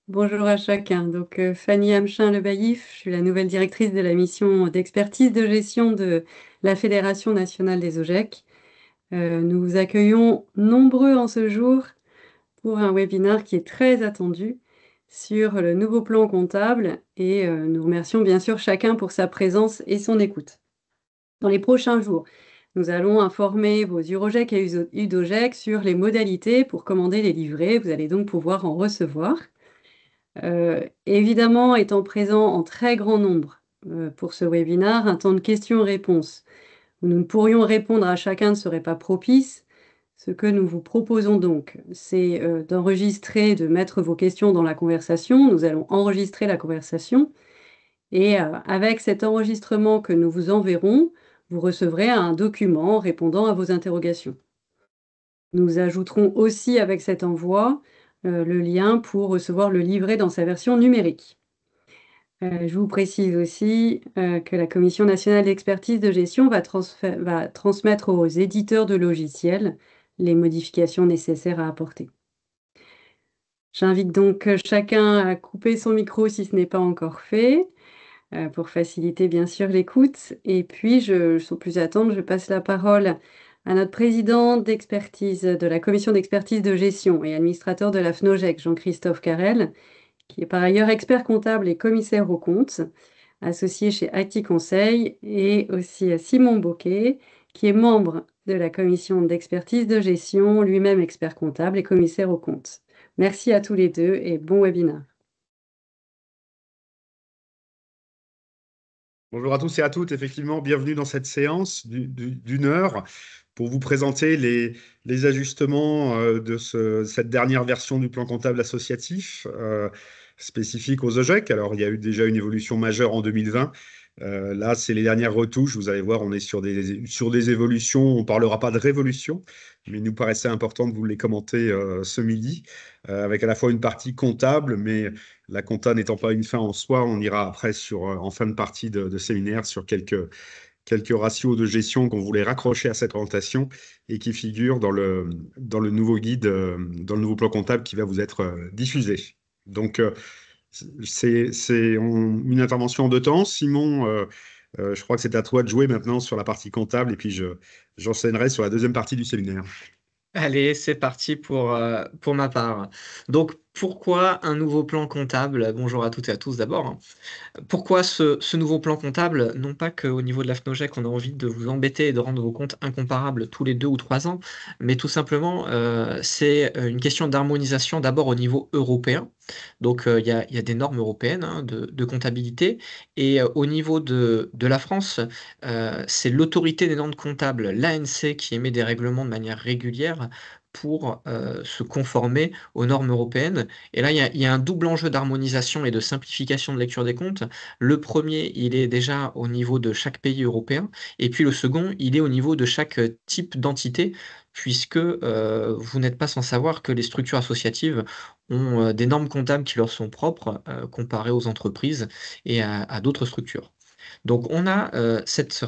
Bonjour à chacun. Fanny Amchin-Le Baillif, je suis la nouvelle directrice de la mission d'expertise de gestion de la Fédération nationale des OGEC. Nous vous accueillons nombreux en ce jour pour un webinaire qui est très attendu sur le nouveau plan comptable et nous remercions bien sûr chacun pour sa présence et son écoute. Dans les prochains jours, nous allons informer vos UROGEC et UDOGEC sur les modalités pour commander les livrets. Vous allez donc pouvoir en recevoir. Évidemment, étant présent en très grand nombre pour ce webinaire, un temps de questions-réponses où nous ne pourrions répondre à chacun ne serait pas propice. Ce que nous vous proposons donc, c'est d'enregistrer, de mettre vos questions dans la conversation. Nous allons enregistrer la conversation et avec cet enregistrement que nous vous enverrons, vous recevrez un document répondant à vos interrogations. Nous ajouterons aussi avec cet envoi le lien pour recevoir le livret dans sa version numérique. Je vous précise aussi que la Commission nationale d'expertise de gestion va transmettre aux éditeurs de logiciels les modifications nécessaires à apporter. J'invite donc chacun à couper son micro si ce n'est pas encore fait, pour faciliter bien sûr l'écoute. Et puis, sans plus attendre, je passe la parole à notre président d'expertise de la Commission d'expertise de gestion et administrateur de la FNOGEC, Jean-Christophe Carrel, qui est par ailleurs expert comptable et commissaire aux comptes, associé chez IT Conseil, et aussi à Simon Boquet, qui est membre de la commission d'expertise de gestion, lui-même expert comptable et commissaire aux comptes. Merci à tous les deux et bon webinaire. Bonjour à tous et à toutes. Effectivement, bienvenue dans cette séance d'une heure pour vous présenter les ajustements de cette dernière version du plan comptable associatif spécifique aux OGEC. Alors, il y a eu déjà une évolution majeure en 2020. Là, c'est les dernières retouches. Vous allez voir, on est sur des évolutions. On ne parlera pas de révolution, mais il nous paraissait important de vous les commenter ce midi, avec à la fois une partie comptable, mais la compta n'étant pas une fin en soi, on ira après en fin de partie de séminaire sur quelques ratios de gestion qu'on voulait raccrocher à cette orientation et qui figurent dans le nouveau guide, dans le nouveau plan comptable qui va vous être diffusé. Donc, une intervention en deux temps. Simon, je crois que c'est à toi de jouer maintenant sur la partie comptable et puis j'enchaînerai sur la deuxième partie du séminaire. Allez, c'est parti pour ma part. Donc, pourquoi un nouveau plan comptable? Bonjour à toutes et à tous d'abord, hein. Pourquoi ce nouveau plan comptable? Non pas qu'au niveau de la FNOGEC, on a envie de vous embêter et de rendre vos comptes incomparables tous les 2 ou 3 ans, mais tout simplement, c'est une question d'harmonisation d'abord au niveau européen. Donc, il y a des normes européennes, hein, de comptabilité et au niveau de la France, c'est l'autorité des normes comptables, l'ANC, qui émet des règlements de manière régulière pour se conformer aux normes européennes. Et là, il y a un double enjeu d'harmonisation et de simplification de lecture des comptes. Le premier, il est déjà au niveau de chaque pays européen, et puis le second, il est au niveau de chaque type d'entité, puisque vous n'êtes pas sans savoir que les structures associatives ont des normes comptables qui leur sont propres, comparées aux entreprises et à d'autres structures. Donc on a cet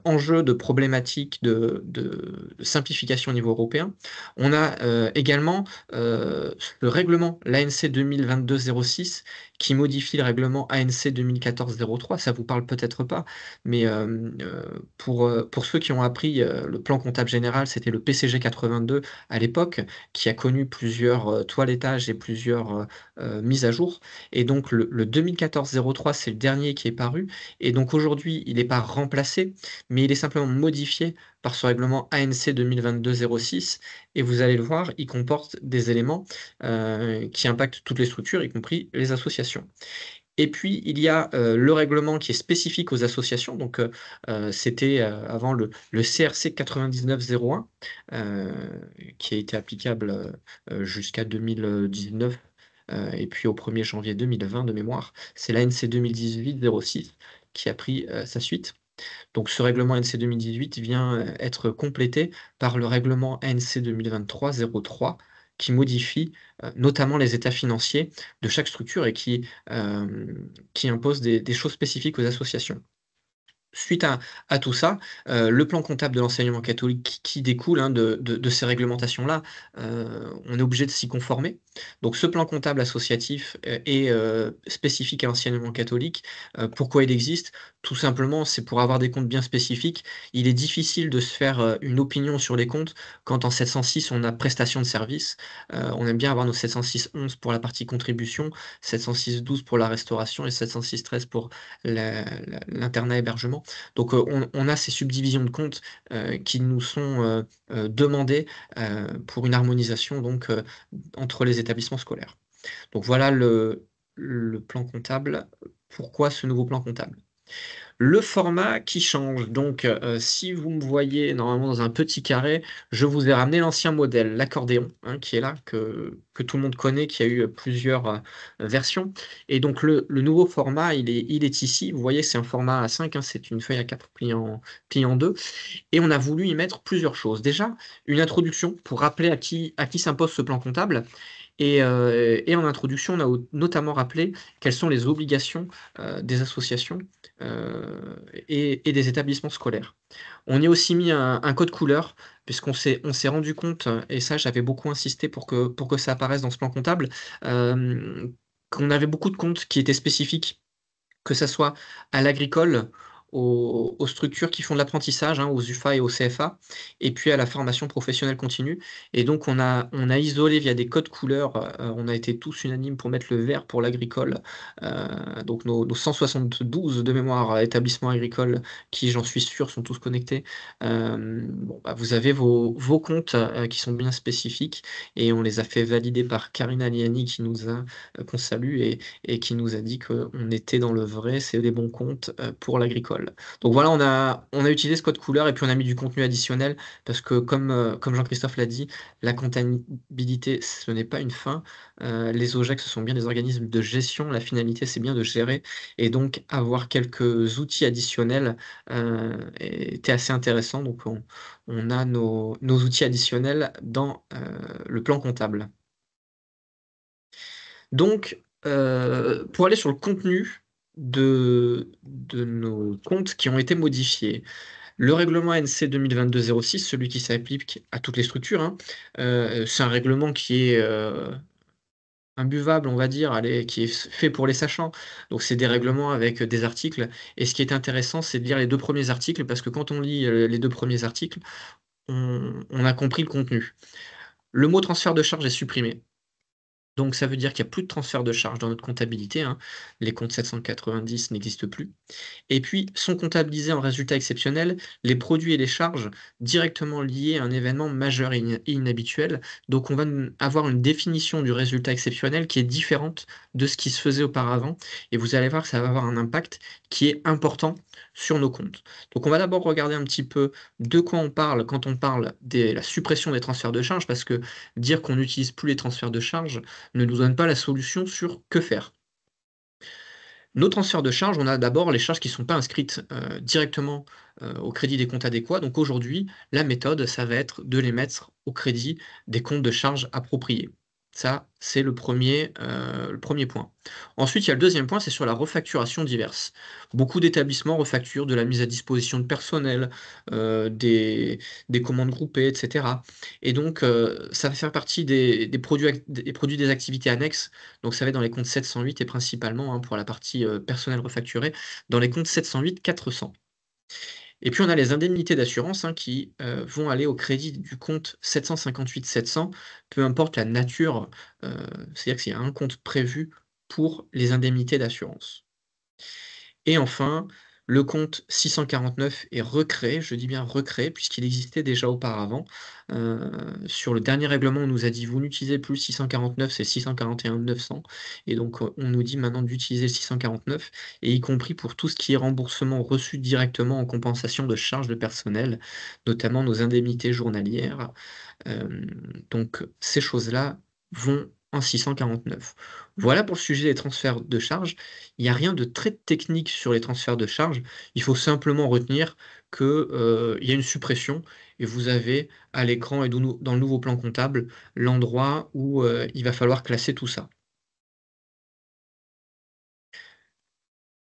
enjeu de problématique de simplification au niveau européen. On a également le règlement, l'ANC 2022-06, qui modifie le règlement ANC 2014-03. Ça vous parle peut-être pas, mais pour ceux qui ont appris le plan comptable général, c'était le PCG 82 à l'époque, qui a connu plusieurs toilettages et plusieurs mises à jour. Et donc le 2014-03, c'est le dernier qui est paru. Et donc aujourd'hui, il n'est pas remplacé, mais il est simplement modifié par ce règlement ANC 2022-06. Et vous allez le voir, il comporte des éléments qui impactent toutes les structures, y compris les associations. Et puis, il y a le règlement qui est spécifique aux associations. Donc, c'était avant le CRC 9901, qui a été applicable jusqu'à 2019 et puis au 1er janvier 2020 de mémoire. C'est l'ANC 2018-06 qui a pris sa suite. Donc, ce règlement ANC 2018 vient être complété par le règlement ANC 2023-03 qui modifie notamment les états financiers de chaque structure et qui impose des choses spécifiques aux associations. Suite à tout ça, le plan comptable de l'enseignement catholique qui découle, hein, de ces réglementations-là, on est obligé de s'y conformer. Donc ce plan comptable associatif, est, spécifique à l'enseignement catholique. Pourquoi il existe? Tout simplement, c'est pour avoir des comptes bien spécifiques. Il est difficile de se faire, une opinion sur les comptes quand en 706 on a prestation de service. On aime bien avoir nos 706-11 pour la partie contribution, 706-12 pour la restauration et 706-13 pour l'internat hébergement. Donc, on a ces subdivisions de comptes, qui nous sont, demandées, pour une harmonisation donc, entre les établissements scolaires. Donc voilà le plan comptable. Pourquoi ce nouveau plan comptable? Le format qui change, donc, si vous me voyez normalement dans un petit carré, je vous ai ramené l'ancien modèle, l'accordéon, hein, qui est là, que tout le monde connaît, qui a eu plusieurs, versions. Et donc le nouveau format, il est ici. Vous voyez, c'est un format A5, hein, c'est une feuille A4 pliée en 2 et on a voulu y mettre plusieurs choses. Déjà, une introduction pour rappeler à qui s'impose ce plan comptable et en introduction, on a notamment rappelé quelles sont les obligations, des associations, et des établissements scolaires. On y a aussi mis un code couleur puisqu'on s'est rendu compte, et ça j'avais beaucoup insisté pour que ça apparaisse dans ce plan comptable, qu'on avait beaucoup de comptes qui étaient spécifiques, que ça soit à l'agricole, aux structures qui font de l'apprentissage, hein, aux UFA et aux CFA, et puis à la formation professionnelle continue. Et donc on a isolé via des codes couleurs, on a été tous unanimes pour mettre le vert pour l'agricole, donc nos 172 de mémoire établissements agricoles qui, j'en suis sûr, sont tous connectés. Bon, bah, vous avez vos comptes, qui sont bien spécifiques et on les a fait valider par Karina Liani qui nous a, qu'on salue et qui nous a dit qu'on était dans le vrai, c'est des bons comptes, pour l'agricole. Donc voilà, on a utilisé ce code couleur et puis on a mis du contenu additionnel parce que comme Jean-Christophe l'a dit, la comptabilité, ce n'est pas une fin. Les OGEC, ce sont bien des organismes de gestion. La finalité, c'est bien de gérer et donc avoir quelques outils additionnels, était assez intéressant. Donc on a nos outils additionnels dans, le plan comptable. Donc, pour aller sur le contenu de nos comptes qui ont été modifiés. Le règlement ANC 2022-06, celui qui s'applique à toutes les structures, hein, c'est un règlement qui est, imbuvable, on va dire, allez, qui est fait pour les sachants. Donc c'est des règlements avec des articles et ce qui est intéressant, c'est de lire les 2 premiers articles parce que quand on lit, les 2 premiers articles, on a compris le contenu. Le mot transfert de charge est supprimé. Donc ça veut dire qu'il y a plus de transfert de charge dans notre comptabilité, hein. Les comptes 790 n'existent plus. Et puis sont comptabilisés en résultats exceptionnels les produits et les charges directement liés à un événement majeur et inhabituel. Donc on va avoir une définition du résultat exceptionnel qui est différente de ce qui se faisait auparavant et vous allez voir que ça va avoir un impact qui est important sur nos comptes. Donc on va d'abord regarder un petit peu de quoi on parle quand on parle de la suppression des transferts de charges parce que dire qu'on n'utilise plus les transferts de charges ne nous donne pas la solution sur que faire. Nos transferts de charges, on a d'abord les charges qui ne sont pas inscrites, directement, au crédit des comptes adéquats. Donc aujourd'hui, la méthode, ça va être de les mettre au crédit des comptes de charges appropriés. Ça, c'est le premier point. Ensuite, il y a le deuxième point, c'est sur la refacturation diverse. Beaucoup d'établissements refacturent de la mise à disposition de personnel, des commandes groupées et cetera et donc ça va faire partie des produits des activités annexes donc ça va être dans les comptes 708 et principalement, hein, pour la partie, personnel refacturé, dans les comptes 708-400. Et puis on a les indemnités d'assurance, hein, qui, vont aller au crédit du compte 758-700, peu importe la nature, c'est-à-dire qu'il y a un compte prévu pour les indemnités d'assurance. Et enfin, le compte 649 est recréé, je dis bien recréé, puisqu'il existait déjà auparavant. Sur le dernier règlement, on nous a dit: «Vous n'utilisez plus le 649, c'est 641-900» et donc on nous dit maintenant d'utiliser le 649 et y compris pour tout ce qui est remboursement reçu directement en compensation de charges de personnel, notamment nos indemnités journalières. Donc ces choses-là vont en 649. Voilà pour le sujet des transferts de charges. Il n'y a rien de très technique sur les transferts de charges. Il faut simplement retenir que, il y a une suppression et vous avez à l'écran et dans le nouveau plan comptable, l'endroit où, il va falloir classer tout ça.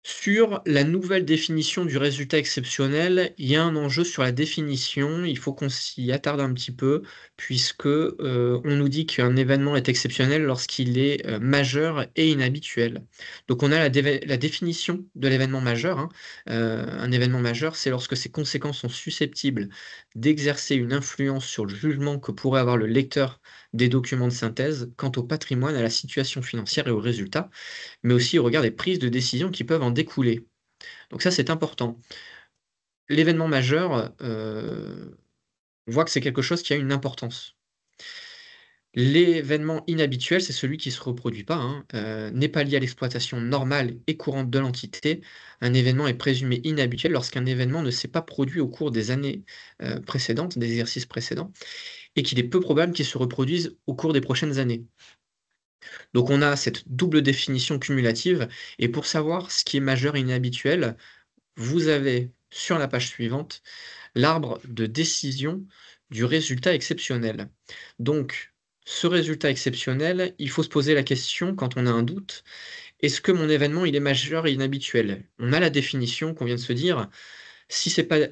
Sur la nouvelle définition du résultat exceptionnel, il y a un enjeu sur la définition. Il faut qu'on s'y attarde un petit peu puisque, on nous dit qu'un événement est exceptionnel lorsqu'il est, majeur et inhabituel. Donc on a la définition de l'événement majeur, hein. Un événement majeur, c'est lorsque ses conséquences sont susceptibles d'exercer une influence sur le jugement que pourrait avoir le lecteur des documents de synthèse quant au patrimoine, à la situation financière et aux résultats, mais aussi au regard des prises de décision qui peuvent en découler. Donc ça, c'est important. L'événement majeur, on voit que c'est quelque chose qui a une importance. L'événement inhabituel, c'est celui qui ne se reproduit pas, hein, n'est pas lié à l'exploitation normale et courante de l'entité. Un événement est présumé inhabituel lorsqu'un événement ne s'est pas produit au cours des années, précédentes, des exercices précédents, et qu'il est peu probable qu'il se reproduise au cours des prochaines années. Donc on a cette double définition cumulative, et pour savoir ce qui est majeur et inhabituel, vous avez sur la page suivante l'arbre de décision du résultat exceptionnel. Donc, ce résultat exceptionnel, il faut se poser la question quand on a un doute, est-ce que mon événement il est majeur et inhabituel? On a la définition qu'on vient de se dire, si c'est pas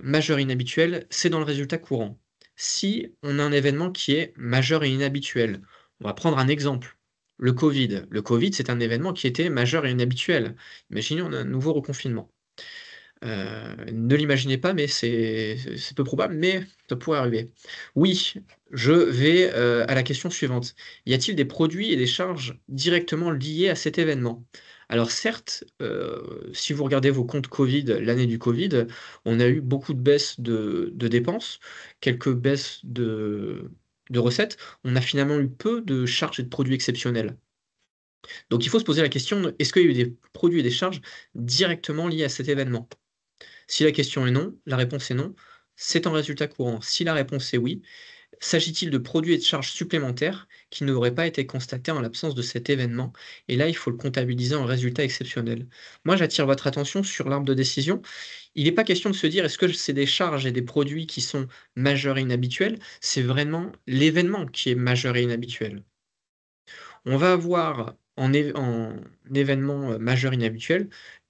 majeur et inhabituel, c'est dans le résultat courant. Si on a un événement qui est majeur et inhabituel, on va prendre un exemple. Le Covid. Le Covid, c'est un événement qui était majeur et inhabituel. Imaginez, on a un nouveau reconfinement. Ne l'imaginez pas, mais c'est peu probable, mais ça pourrait arriver. Oui, je vais, à la question suivante. Y a-t-il des produits et des charges directement liés à cet événement? Alors certes, si vous regardez vos comptes Covid, l'année du Covid, on a eu beaucoup de baisses de dépenses, quelques baisses de recettes. On a finalement eu peu de charges et de produits exceptionnels. Donc il faut se poser la question de: est-ce qu'il y a eu des produits et des charges directement liés à cet événement? Si la question est non, la réponse est non, c'est un résultat courant. Si la réponse est oui, s'agit-il de produits et de charges supplémentaires qui n'auraient pas été constatés en l'absence de cet événement? Et là, il faut le comptabiliser en résultat exceptionnel. Moi, j'attire votre attention sur l'arbre de décision. Il n'est pas question de se dire est-ce que c'est des charges et des produits qui sont majeurs et inhabituels? C'est vraiment l'événement qui est majeur et inhabituel. On va avoir en événement, majeur inhabituel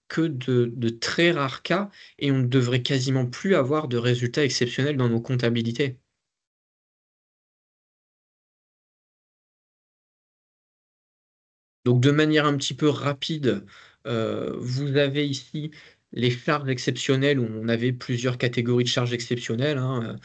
que de très rares cas, et on ne devrait quasiment plus avoir de résultats exceptionnels dans nos comptabilités. Donc de manière un petit peu rapide, vous avez ici les charges exceptionnelles où on avait plusieurs catégories de charges exceptionnelles, hein,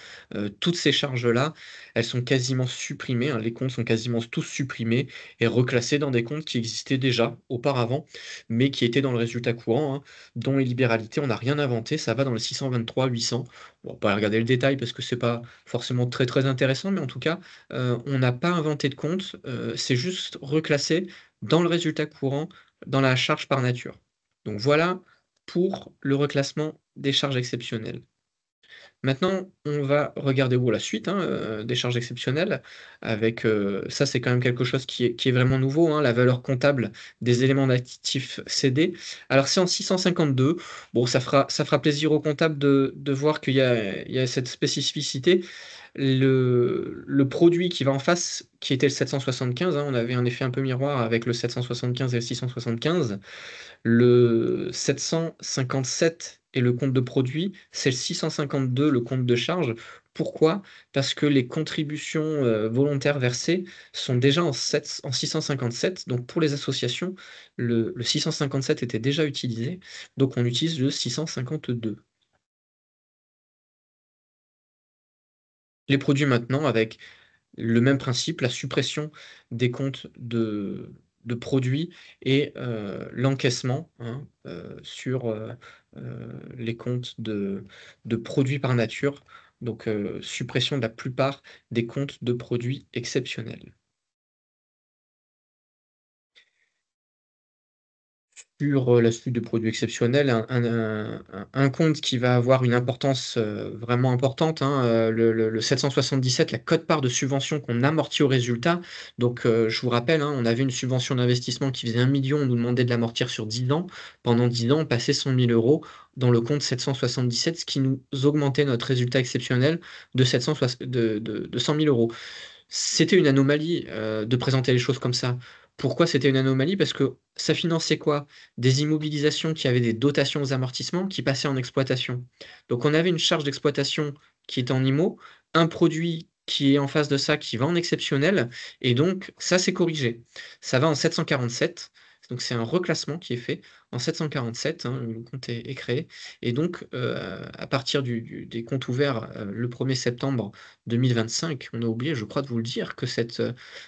toutes ces charges-là, elles sont quasiment supprimées, hein, les comptes sont quasiment tous supprimés et reclassés dans des comptes qui existaient déjà auparavant, mais qui étaient dans le résultat courant, hein, dont les libéralités, on n'a rien inventé, ça va dans le 623-800. On va pas regarder le détail parce que c'est pas forcément très, très intéressant, mais en tout cas, on n'a pas inventé de compte, c'est juste reclassé dans le résultat courant, dans la charge par nature. Donc voilà pour le reclassement des charges exceptionnelles. Maintenant, on va regarder la suite, hein, des charges exceptionnelles avec, ça c'est quand même quelque chose qui est vraiment nouveau, hein, la valeur comptable des éléments d'actifs cédés. Alors c'est en 652. Bon, ça fera plaisir aux comptables de voir qu'il y a cette spécificité. Le produit qui va en face, qui était le 775, hein, on avait un effet un peu miroir avec le 775 et le 675. Le 757 est le compte de produit, c'est le 652 le compte de charge. Pourquoi? Parce que les contributions, volontaires versées sont déjà en 657, donc pour les associations, le 657 était déjà utilisé, donc on utilise le 652. Les produits maintenant avec le même principe, la suppression des comptes de produits et l'encaissement, hein, sur, les comptes de produits par nature, donc suppression de la plupart des comptes de produits exceptionnels. Sur, la suite de produits exceptionnels, un compte qui va avoir une importance, vraiment importante, hein, le 777, la quote-part de subvention qu'on amortit au résultat. Donc, je vous rappelle, hein, on avait une subvention d'investissement qui faisait 1 000 000, on nous demandait de l'amortir sur 10 ans. Pendant 10 ans, on passait 100 000 € dans le compte 777, ce qui nous augmentait notre résultat exceptionnel de 100 000 €. C'était une anomalie, de présenter les choses comme ça. Pourquoi c'était une anomalie? Parce que ça finançait quoi? Des immobilisations qui avaient des dotations aux amortissements qui passaient en exploitation. Donc on avait une charge d'exploitation qui était en IMO, un produit qui est en face de ça qui va en exceptionnel, et donc ça c'est corrigé. Ça va en 747, donc c'est un reclassement qui est fait en 747, hein, le compte est créé, et donc à partir des comptes ouverts le 1er septembre 2025, on a oublié, je crois, de vous le dire, que cette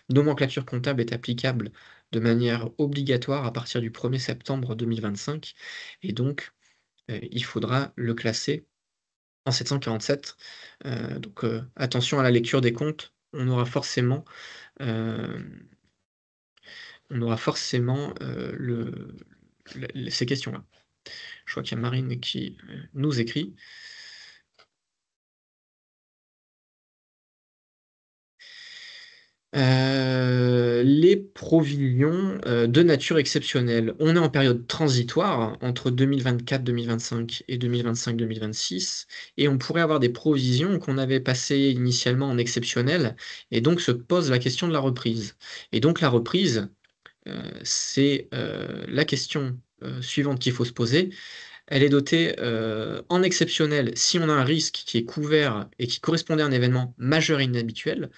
nomenclature comptable est applicable de manière obligatoire à partir du 1er septembre 2025, et donc il faudra le classer en 747. Donc attention à la lecture des comptes, euh, on aura forcément ces questions-là. Je vois qu'il y a Marine qui nous écrit. Les provisions de nature exceptionnelle. On est en période transitoire entre 2024-2025 et 2025-2026, et on pourrait avoir des provisions qu'on avait passées initialement en exceptionnel, et donc se pose la question de la reprise. Et donc la reprise, c'est la question suivante qu'il faut se poser. Elle est dotée en exceptionnel si on a un risque qui est couvert et qui correspondait à un événement majeur et inhabituel,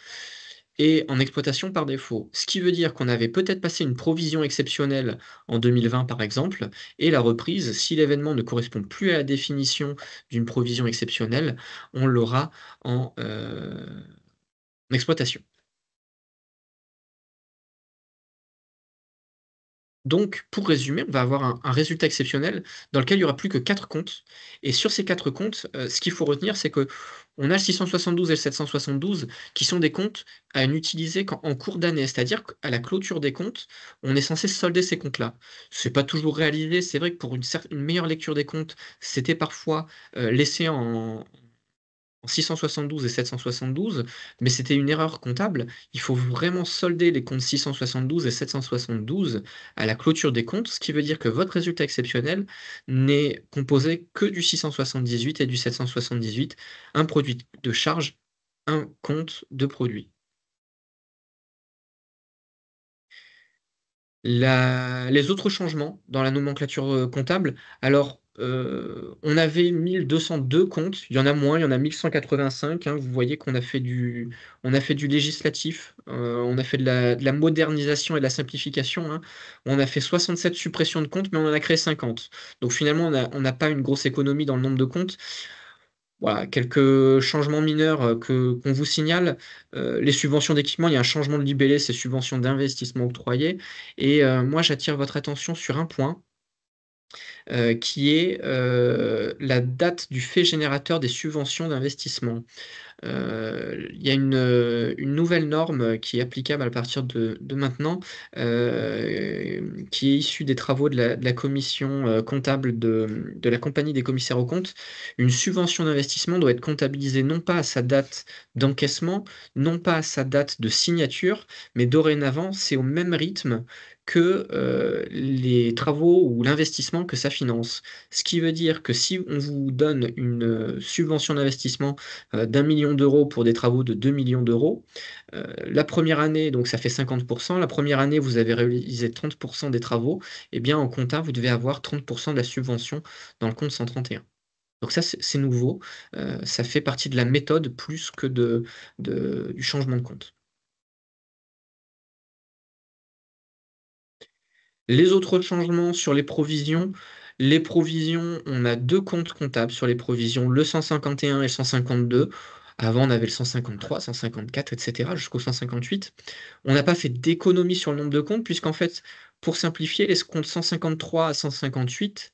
et en exploitation par défaut. Ce qui veut dire qu'on avait peut-être passé une provision exceptionnelle en 2020 par exemple, et la reprise, si l'événement ne correspond plus à la définition d'une provision exceptionnelle, on l'aura en exploitation. Donc, pour résumer, on va avoir un résultat exceptionnel dans lequel il n'y aura plus que 4 comptes. Et sur ces 4 comptes, ce qu'il faut retenir, c'est qu'on a le 672 et le 772 qui sont des comptes à n'utiliser qu'en cours d'année. C'est-à-dire qu'à la clôture des comptes, on est censé solder ces comptes-là. C'est pas toujours réalisé. C'est vrai que pour une meilleure lecture des comptes, c'était parfois laissé en 672 et 772, mais c'était une erreur comptable. Il faut vraiment solder les comptes 672 et 772 à la clôture des comptes, ce qui veut dire que votre résultat exceptionnel n'est composé que du 678 et du 778, un produit de charge, un compte de produit. Les autres changements dans la nomenclature comptable, alors on avait 1202 comptes, il y en a moins, il y en a 1185, hein, vous voyez qu'on on a fait du législatif, on a fait de la modernisation et de la simplification, hein. On a fait 67 suppressions de comptes, mais on en a créé 50. Donc finalement, on n'a pas une grosse économie dans le nombre de comptes. Voilà, quelques changements mineurs qu'on vous signale. Les subventions d'équipement, il y a un changement de libellé, c'est subventions d'investissement octroyées. Et moi, j'attire votre attention sur un point qui est la date du fait générateur des subventions d'investissement. Il y a une nouvelle norme qui est applicable à partir de maintenant, qui est issue des travaux de la commission comptable de la compagnie des commissaires aux comptes. Une subvention d'investissement doit être comptabilisée non pas à sa date d'encaissement, non pas à sa date de signature, mais dorénavant, c'est au même rythme que les travaux ou l'investissement que ça finance. Ce qui veut dire que si on vous donne une subvention d'investissement d'1 million d'euros pour des travaux de 2 millions d'euros. La première année, donc ça fait 50%. La première année, vous avez réalisé 30% des travaux. Eh bien, en compta, vous devez avoir 30% de la subvention dans le compte 131. Donc ça, c'est nouveau. Ça fait partie de la méthode plus que du changement de compte. Les autres changements sur les provisions, on a 2 comptes comptables sur les provisions, le 151 et le 152. Avant, on avait le 153, 154, etc., jusqu'au 158. On n'a pas fait d'économie sur le nombre de comptes, puisqu'en fait, pour simplifier, les comptes 153 à 158,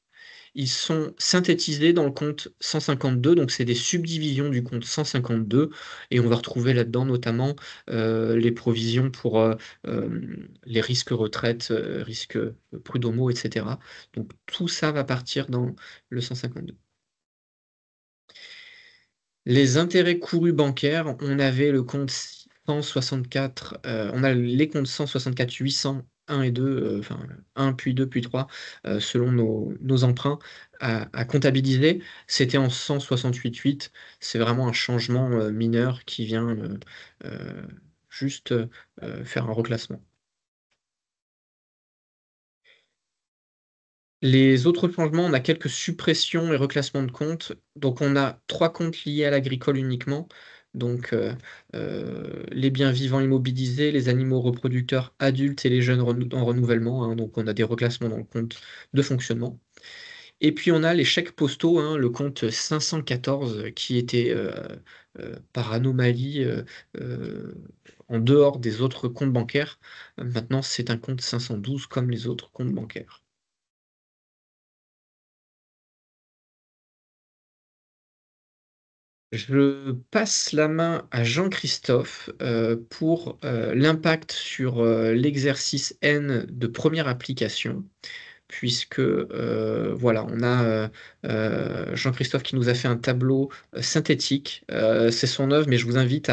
ils sont synthétisés dans le compte 152, donc c'est des subdivisions du compte 152, et on va retrouver là-dedans notamment les provisions pour les risques retraite, risques prud'homaux, etc. Donc tout ça va partir dans le 152. Les intérêts courus bancaires, on avait le compte 164, on a les comptes 164, 800, 1 et 2, enfin 1 puis 2 puis 3, selon nos emprunts à comptabiliser. C'était en 168,8. C'est vraiment un changement mineur qui vient juste faire un reclassement. Les autres changements, on a quelques suppressions et reclassements de comptes. Donc, on a 3 comptes liés à l'agricole uniquement. Donc, les biens vivants immobilisés, les animaux reproducteurs adultes et les jeunes en renouvellement, hein. Donc, on a des reclassements dans le compte de fonctionnement. Et puis, on a les chèques postaux, hein, le compte 514 qui était par anomalie en dehors des autres comptes bancaires. Maintenant, c'est un compte 512 comme les autres comptes bancaires. Je passe la main à Jean-Christophe pour l'impact sur l'exercice N de première application, puisque voilà, on a Jean-Christophe qui nous a fait un tableau synthétique. C'est son œuvre, mais je vous invite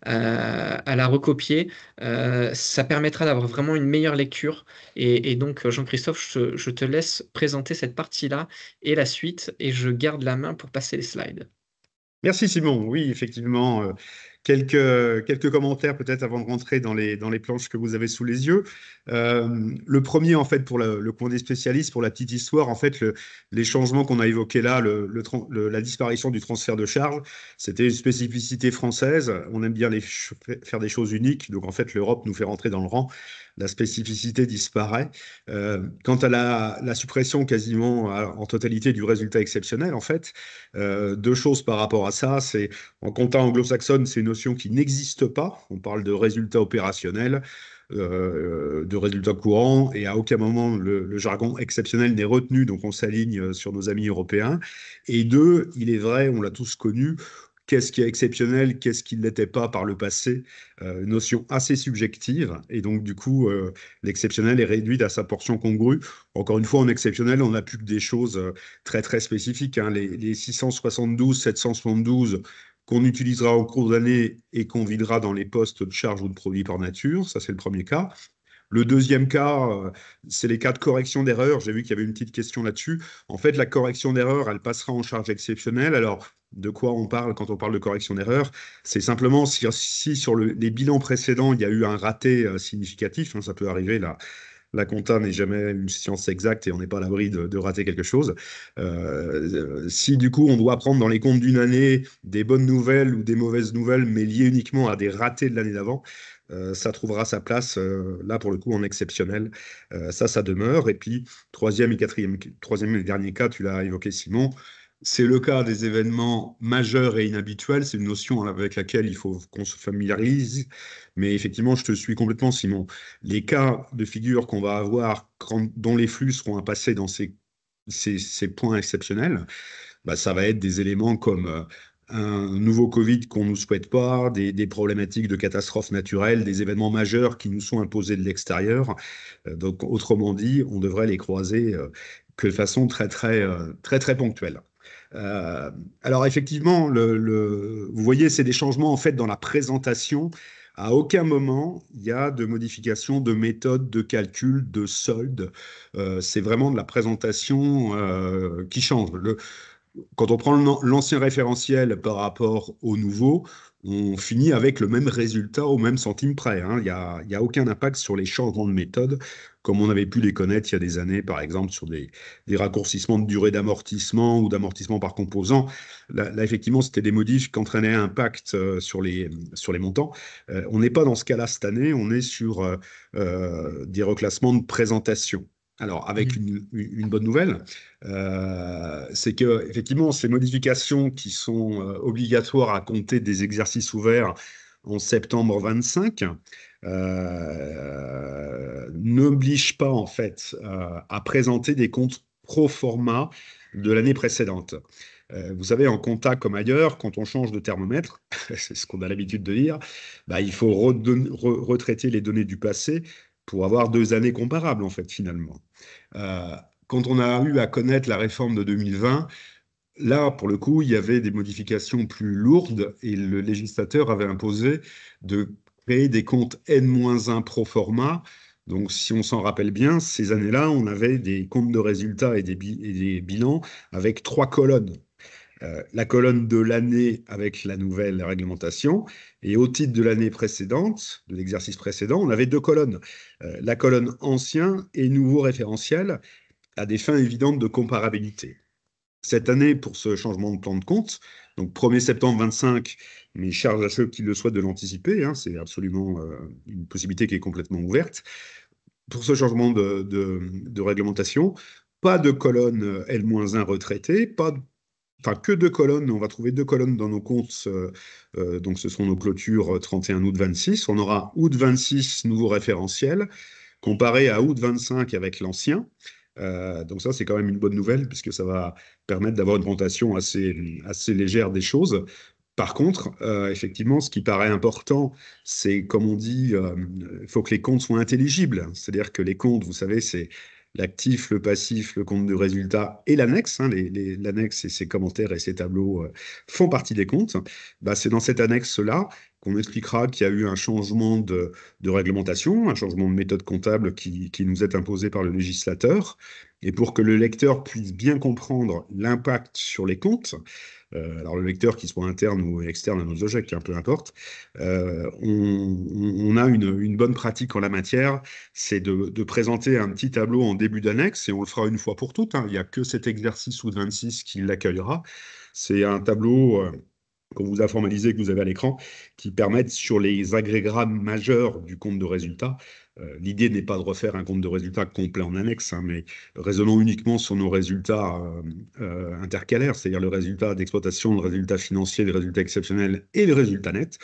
à la recopier. Ça permettra d'avoir vraiment une meilleure lecture. Et donc, Jean-Christophe, je te laisse présenter cette partie-là et la suite, et je garde la main pour passer les slides. Merci Simon. Oui, effectivement, quelques commentaires peut-être avant de rentrer dans les planches que vous avez sous les yeux. Le premier, en fait, pour le coin des spécialistes, pour la petite histoire, en fait, les changements qu'on a évoqués là, la disparition du transfert de charge, c'était une spécificité française. On aime bien faire des choses uniques, donc en fait, l'Europe nous fait rentrer dans le rang. La spécificité disparaît. Quant à la suppression quasiment en totalité du résultat exceptionnel, en fait, deux choses par rapport à ça. C'est en compta anglo-saxonne, c'est une notion qui n'existe pas. On parle de résultats opérationnels, de résultats courants, et à aucun moment le jargon exceptionnel n'est retenu. Donc on s'aligne sur nos amis européens. Et deux, il est vrai, on l'a tous connu. Qu'est-ce qui est exceptionnel, qu'est-ce qui ne l'était pas par le passé, notion assez subjective. Et donc, du coup, l'exceptionnel est réduit à sa portion congrue. Encore une fois, en exceptionnel, on n'a plus que des choses très, très spécifiques, hein. Les 672, 772 qu'on utilisera au cours d'année et qu'on videra dans les postes de charge ou de produits par nature. Ça, c'est le premier cas. Le deuxième cas, c'est les cas de correction d'erreur. J'ai vu qu'il y avait une petite question là-dessus. En fait, la correction d'erreur, elle passera en charge exceptionnelle. Alors, de quoi on parle quand on parle de correction d'erreur? C'est simplement si sur les bilans précédents, il y a eu un raté significatif, hein, ça peut arriver là. La compta n'est jamais une science exacte et on n'est pas à l'abri de rater quelque chose. Si du coup on doit prendre dans les comptes d'une année des bonnes nouvelles ou des mauvaises nouvelles, mais liées uniquement à des ratés de l'année d'avant, ça trouvera sa place là pour le coup en exceptionnel. Ça demeure. Et puis troisième et dernier cas, tu l'as évoqué Simon, c'est le cas des événements majeurs et inhabituels. C'est une notion avec laquelle il faut qu'on se familiarise. Mais effectivement, je te suis complètement, Simon. Les cas de figure qu'on va avoir dont les flux seront à passer dans ces points exceptionnels, bah, ça va être des éléments comme un nouveau Covid qu'on ne nous souhaite pas, des problématiques de catastrophes naturelles, des événements majeurs qui nous sont imposés de l'extérieur. Donc, autrement dit, on devrait les croiser que de façon très, très, très, très ponctuelle. Euh, alors effectivement, vous voyez, c'est des changements en fait dans la présentation. À aucun moment, il y a de modification de méthode de calcul, de solde. C'est vraiment de la présentation qui change. Quand on prend l'ancien référentiel par rapport au nouveau, on finit avec le même résultat au même centime près, hein. Il y a aucun impact sur les changements de méthode, comme on avait pu les connaître il y a des années, par exemple, sur des raccourcissements de durée d'amortissement ou d'amortissement par composant. Là, effectivement, c'était des modifs qui entraînaient un impact sur les montants. On n'est pas dans ce cas-là cette année, on est sur des reclassements de présentation. Alors, avec une bonne nouvelle, c'est que effectivement ces modifications qui sont obligatoires à compter des exercices ouverts en septembre 25 n'obligent pas en fait à présenter des comptes pro forma de l'année précédente. Vous savez, en compta comme ailleurs, quand on change de thermomètre, c'est ce qu'on a l'habitude de dire, bah, il faut retraiter les données du passé pour avoir 2 années comparables, en fait, finalement. Euh, Quand on a eu à connaître la réforme de 2020, là, pour le coup, il y avait des modifications plus lourdes et le législateur avait imposé de créer des comptes N-1 pro forma. Donc, si on s'en rappelle bien, ces années-là, on avait des comptes de résultats et des bilans avec 3 colonnes. La colonne de l'année avec la nouvelle réglementation, et au titre de l'année précédente, de l'exercice précédent, on avait 2 colonnes. La colonne ancien et nouveau référentiel, à des fins évidentes de comparabilité. Cette année, pour ce changement de plan de compte, donc 1er septembre 25, mais charge à ceux qui le souhaitent de l'anticiper, hein, c'est absolument une possibilité qui est complètement ouverte. Pour ce changement de réglementation, pas de colonne L-1 retraité, enfin que 2 colonnes, on va trouver 2 colonnes dans nos comptes, donc ce seront nos clôtures 31 août 26. On aura août 26, nouveau référentiel, comparé à août 25 avec l'ancien. Donc ça, c'est quand même une bonne nouvelle, puisque ça va permettre d'avoir une présentation assez légère des choses. Par contre, effectivement, ce qui paraît important, c'est, comme on dit, il faut que les comptes soient intelligibles. C'est-à-dire que les comptes, vous savez, c'est l'actif, le passif, le compte de résultat et l'annexe. Hein, l'annexe et ses commentaires et ses tableaux font partie des comptes. Bah, c'est dans cette annexe-là qu'on expliquera qu'il y a eu un changement de réglementation, un changement de méthode comptable qui nous est imposé par le législateur. Et pour que le lecteur puisse bien comprendre l'impact sur les comptes, alors le lecteur, qu'il soit interne ou externe à nos objets, peu importe, on a une bonne pratique en la matière, c'est de présenter un petit tableau en début d'annexe, et on le fera une fois pour toutes, hein. Il n'y a que cet exercice ou 26 qui l'accueillera. C'est un tableau qu'on vous a formalisé, que vous avez à l'écran, qui permettent sur les agrégats majeurs du compte de résultat. L'idée n'est pas de refaire un compte de résultat complet en annexe, hein, mais raisonnons uniquement sur nos résultats intercalaires, c'est-à-dire le résultat d'exploitation, le résultat financier, le résultat exceptionnel et le résultat net.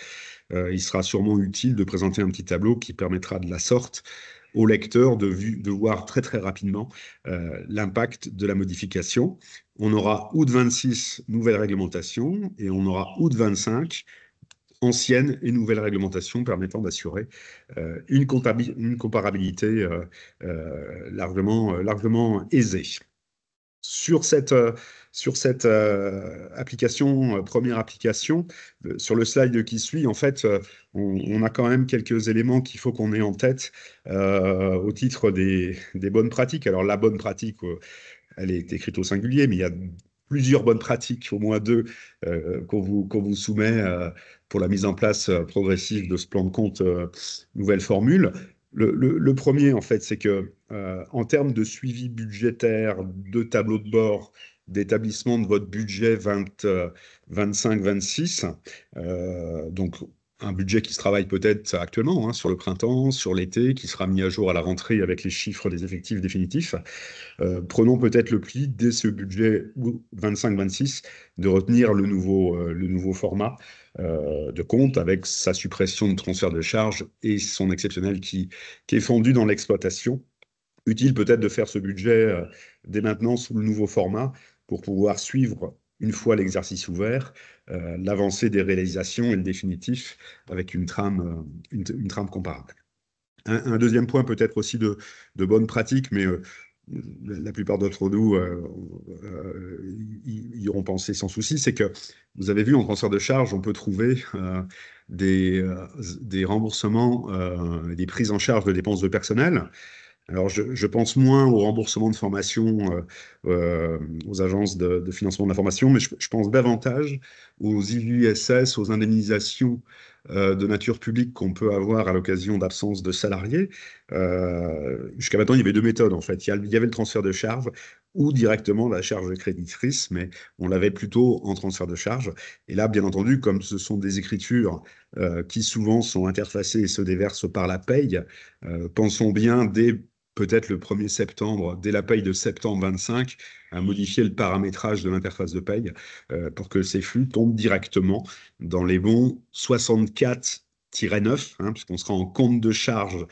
Il sera sûrement utile de présenter un petit tableau qui permettra de la sorte au lecteur de voir très très rapidement l'impact de la modification. On aura août 26, nouvelle réglementation, et on aura août 25, ancienne et nouvelle réglementation permettant d'assurer une comparabilité largement aisée. Sur cette application, première application, sur le slide qui suit, en fait, on a quand même quelques éléments qu'il faut qu'on ait en tête au titre des bonnes pratiques. Alors, la bonne pratique, elle est écrite au singulier, mais il y a plusieurs bonnes pratiques, au moins 2, qu'on vous soumet pour la mise en place progressive de ce plan de compte nouvelle formule. Le premier, en fait, c'est que en termes de suivi budgétaire, de tableau de bord, d'établissement de votre budget 25-26, donc un budget qui se travaille peut-être actuellement, hein, sur le printemps, sur l'été, qui sera mis à jour à la rentrée avec les chiffres des effectifs définitifs. Prenons peut-être le pli, dès ce budget 25-26, de retenir le nouveau format de compte avec sa suppression de transfert de charges et son exceptionnel qui est fondu dans l'exploitation. Utile peut-être de faire ce budget dès maintenant sous le nouveau format pour pouvoir suivre, une fois l'exercice ouvert, l'avancée des réalisations et le définitif avec une trame comparable. Un deuxième point peut-être aussi de bonne pratique, mais la plupart d'entre nous y auront pensé sans souci, c'est que vous avez vu en transfert de charge, on peut trouver des remboursements, des prises en charge de dépenses de personnel. Alors, je pense moins au remboursement de formation aux agences de financement de la formation, mais je pense davantage aux IUSS, aux indemnisations de nature publique qu'on peut avoir à l'occasion d'absence de salariés. Jusqu'à maintenant, il y avait 2 méthodes, en fait. Il y avait le transfert de charge ou directement la charge créditrice, mais on l'avait plutôt en transfert de charge. Et là, bien entendu, comme ce sont des écritures qui souvent sont interfacées et se déversent par la paye, pensons bien dès peut-être le 1er septembre, dès la paye de septembre 25, à modifier le paramétrage de l'interface de paye pour que ces flux tombent directement dans les bons 64-9, hein, puisqu'on sera en compte de charge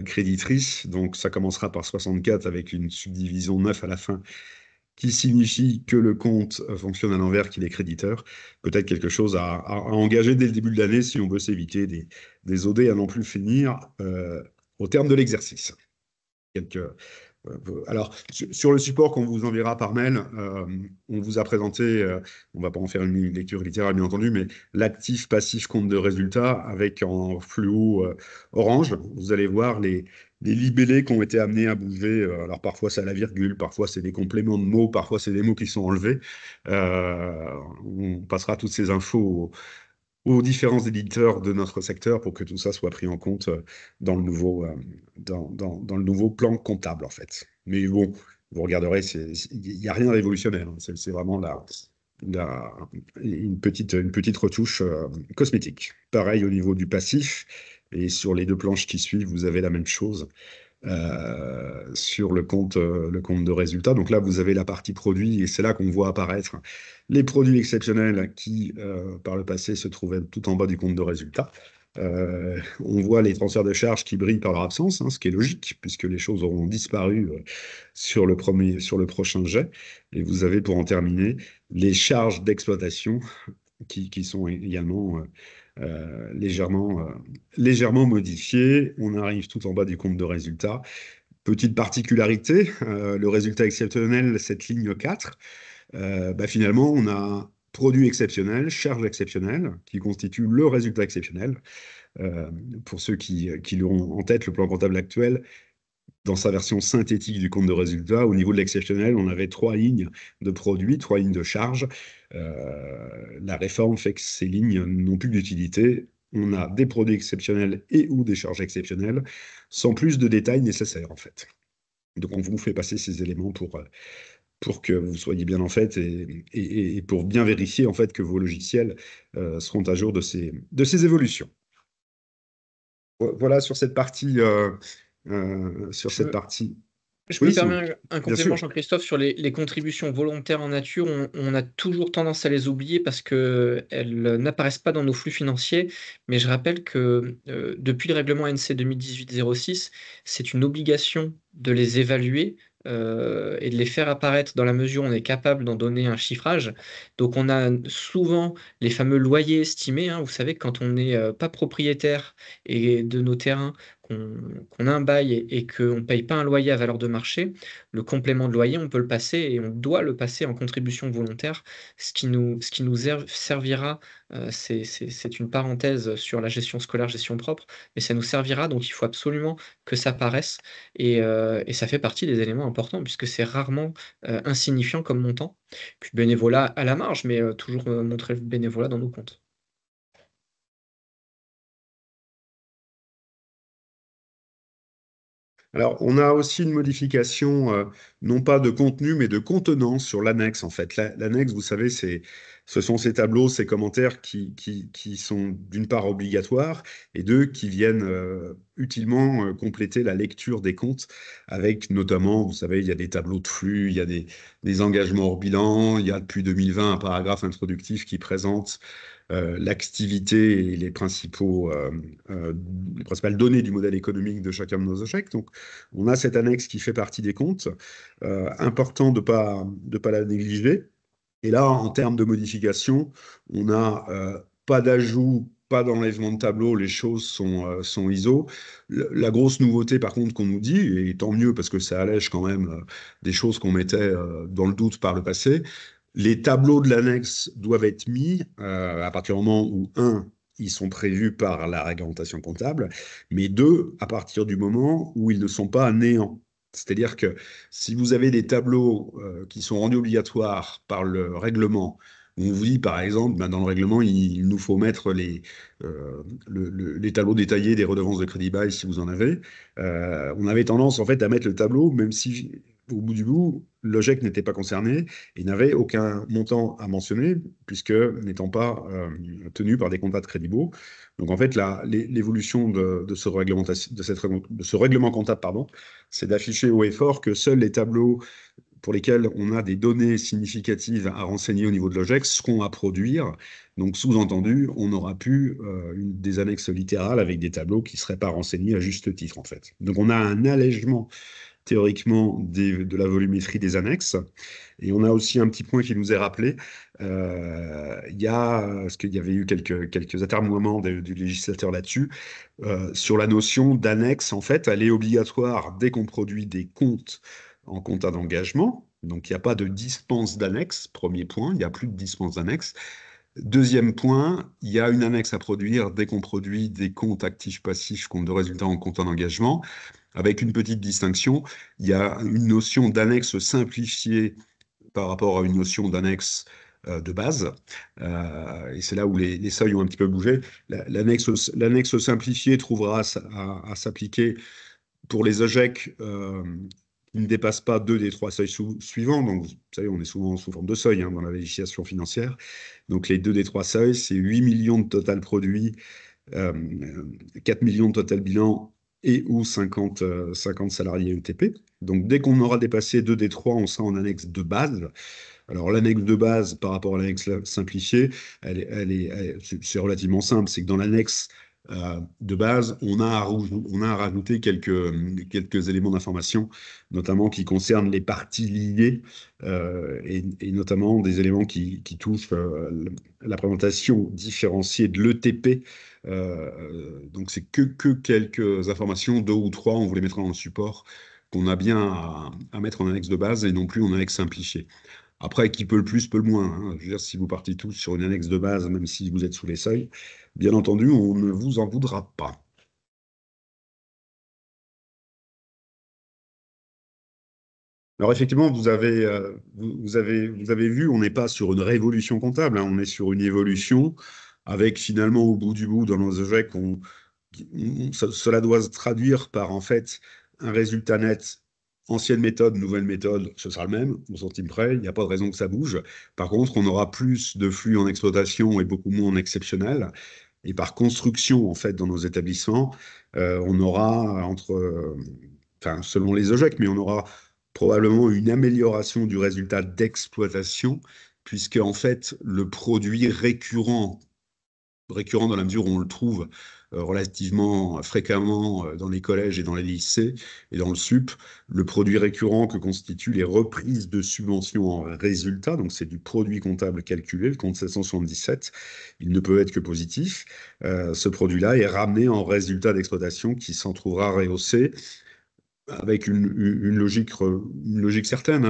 créditrice. Donc ça commencera par 64 avec une subdivision 9 à la fin, qui signifie que le compte fonctionne à l'envers, qu'il est créditeur. Peut-être quelque chose à engager dès le début de l'année si on veut s'éviter des OD à non plus finir au terme de l'exercice. Alors, sur le support qu'on vous enverra par mail, on vous a présenté, on ne va pas en faire une lecture littérale bien entendu, mais l'actif passif compte de résultat avec en fluo orange. Vous allez voir les libellés qui ont été amenés à bouger. Alors parfois c'est à la virgule, parfois c'est des compléments de mots, parfois c'est des mots qui sont enlevés. On passera toutes ces infos aux différents éditeurs de notre secteur pour que tout ça soit pris en compte dans le nouveau plan comptable, en fait. Mais bon, vous regarderez, il n'y a rien de révolutionnaire, hein. C'est vraiment une petite retouche cosmétique. Pareil au niveau du passif, et sur les deux planches qui suivent, vous avez la même chose sur le compte de résultats. Donc là, vous avez la partie produit, et c'est là qu'on voit apparaître les produits exceptionnels qui, par le passé, se trouvaient tout en bas du compte de résultats. On voit les transferts de charges qui brillent par leur absence, hein, ce qui est logique, puisque les choses auront disparu sur le prochain jet. Et vous avez, pour en terminer, les charges d'exploitation qui sont également légèrement modifiées. On arrive tout en bas du compte de résultats. Petite particularité, le résultat exceptionnel, cette ligne 4, finalement, on a produit exceptionnel, charge exceptionnelle, qui constitue le résultat exceptionnel. Pour ceux qui l'ont en tête, le plan comptable actuel, dans sa version synthétique du compte de résultat, au niveau de l'exceptionnel, on avait 3 lignes de produits, 3 lignes de charges. La réforme fait que ces lignes n'ont plus d'utilité. On a des produits exceptionnels et ou des charges exceptionnelles, sans plus de détails nécessaires, en fait. Donc, on vous fait passer ces éléments pour que vous soyez bien en fait et pour bien vérifier en fait que vos logiciels seront à jour de ces évolutions. Voilà sur cette partie. Sur Je cette me, partie. je me Oui, Simon, permets un bien complément, sûr. Jean-Christophe, sur les contributions volontaires en nature. On a toujours tendance à les oublier parce qu'elles n'apparaissent pas dans nos flux financiers. Mais je rappelle que depuis le règlement NC 2018-06, c'est une obligation de les évaluer et de les faire apparaître dans la mesure où on est capable d'en donner un chiffrage. Donc on a souvent les fameux loyers estimés, hein. Vous savez, quand on n'est pas propriétaire et de nos terrains, qu'on a un bail et qu'on ne paye pas un loyer à valeur de marché, le complément de loyer, on peut le passer et on doit le passer en contribution volontaire, ce qui nous servira, c'est une parenthèse sur la gestion scolaire, gestion propre, mais ça nous servira, donc il faut absolument que ça paraisse et ça fait partie des éléments importants puisque c'est rarement insignifiant comme montant. Puis bénévolat à la marge, mais toujours montrer le bénévolat dans nos comptes. Alors, on a aussi une modification, non pas de contenu, mais de contenance sur l'annexe, en fait. L'annexe, vous savez, ce sont ces tableaux, ces commentaires qui sont d'une part obligatoires et deux, qui viennent utilement compléter la lecture des comptes avec notamment, vous savez, il y a des tableaux de flux, il y a des engagements hors bilan, il y a depuis 2020 un paragraphe introductif qui présente l'activité et les principales données du modèle économique de chacun de nos OGEC. Donc, on a cette annexe qui fait partie des comptes. Important de pas la négliger. Et là, en termes de modification, on n'a pas d'ajout, pas d'enlèvement de tableau, les choses sont ISO. La grosse nouveauté, par contre, qu'on nous dit, et tant mieux parce que ça allège quand même des choses qu'on mettait dans le doute par le passé, les tableaux de l'annexe doivent être mis à partir du moment où, un, ils sont prévus par la réglementation comptable, mais deux, à partir du moment où ils ne sont pas néants. C'est-à-dire que si vous avez des tableaux qui sont rendus obligatoires par le règlement, où on vous dit par exemple, dans le règlement, il nous faut mettre les tableaux détaillés des redevances de crédit bail si vous en avez, on avait tendance en fait à mettre le tableau, même si au bout du bout, l'OGEC n'était pas concerné et n'avait aucun montant à mentionner, puisque n'étant pas tenu par des contrats de crédit beau. Donc en fait, l'évolution de ce règlement comptable, pardon, c'est d'afficher haut et fort que seuls les tableaux pour lesquels on a des données significatives à renseigner au niveau de l'OGEC seront à produire. Donc, sous-entendu, on n'aura plus des annexes littérales avec des tableaux qui ne seraient pas renseignés à juste titre, en fait. Donc, on a un allègement théoriquement de la volumétrie des annexes. Et on a aussi un petit point qui nous est rappelé. Parce qu'il y avait eu quelques atermoiements du législateur là-dessus, sur la notion d'annexe, en fait, elle est obligatoire dès qu'on produit des comptes en compta d'engagement. Donc, il n'y a pas de dispense d'annexe, premier point, il n'y a plus de dispense d'annexe. Deuxième point, il y a une annexe à produire dès qu'on produit des comptes actifs-passifs, comptes de résultats en compte d'engagement, avec une petite distinction. Il y a une notion d'annexe simplifiée par rapport à une notion d'annexe de base. Et c'est là où les seuils ont un petit peu bougé. L'annexe simplifiée trouvera à s'appliquer pour les OGEC qui ne dépasse pas 2 des 3 seuils suivants. Donc, vous savez, on est souvent sous forme de seuil dans la législation financière. Donc, les 2 des 3 seuils, c'est 8 millions de total produit, 4 millions de total bilan et ou 50 salariés ETP. Donc, dès qu'on aura dépassé 2 des 3, on sera en annexe de base. Alors, l'annexe de base par rapport à l'annexe simplifiée, c'est relativement simple. C'est que dans l'annexe de base, on a à rajouter quelques éléments d'information, notamment qui concernent les parties liées et notamment des éléments qui touchent la présentation différenciée de l'ETP. Donc, c'est que quelques informations, 2 ou 3, on vous les mettra dans le support, qu'on a bien à mettre en annexe de base et non plus en annexe simplifiée. Après, qui peut le plus, peut le moins. Je veux dire, si vous partez tous sur une annexe de base, même si vous êtes sous les seuils, bien entendu, on ne vous en voudra pas. Alors effectivement, vous avez vu, on n'est pas sur une révolution comptable, on est sur une évolution avec finalement au bout du bout dans nos OGEC, cela doit se traduire par en fait un résultat net. Ancienne méthode, nouvelle méthode, ce sera le même, au centime près, il n'y a pas de raison que ça bouge. Par contre, on aura plus de flux en exploitation et beaucoup moins en exceptionnel. Et par construction, en fait, dans nos établissements, on aura enfin, selon les OGEC, mais on aura probablement une amélioration du résultat d'exploitation, puisque en fait, le produit récurrent dans la mesure où on le trouve relativement fréquemment dans les collèges et dans les lycées et dans le SUP, le produit récurrent que constituent les reprises de subventions en résultat, donc c'est du produit comptable calculé, le compte 777, il ne peut être que positif. Ce produit-là est ramené en résultat d'exploitation qui s'en trouvera rehaussé avec une logique certaine.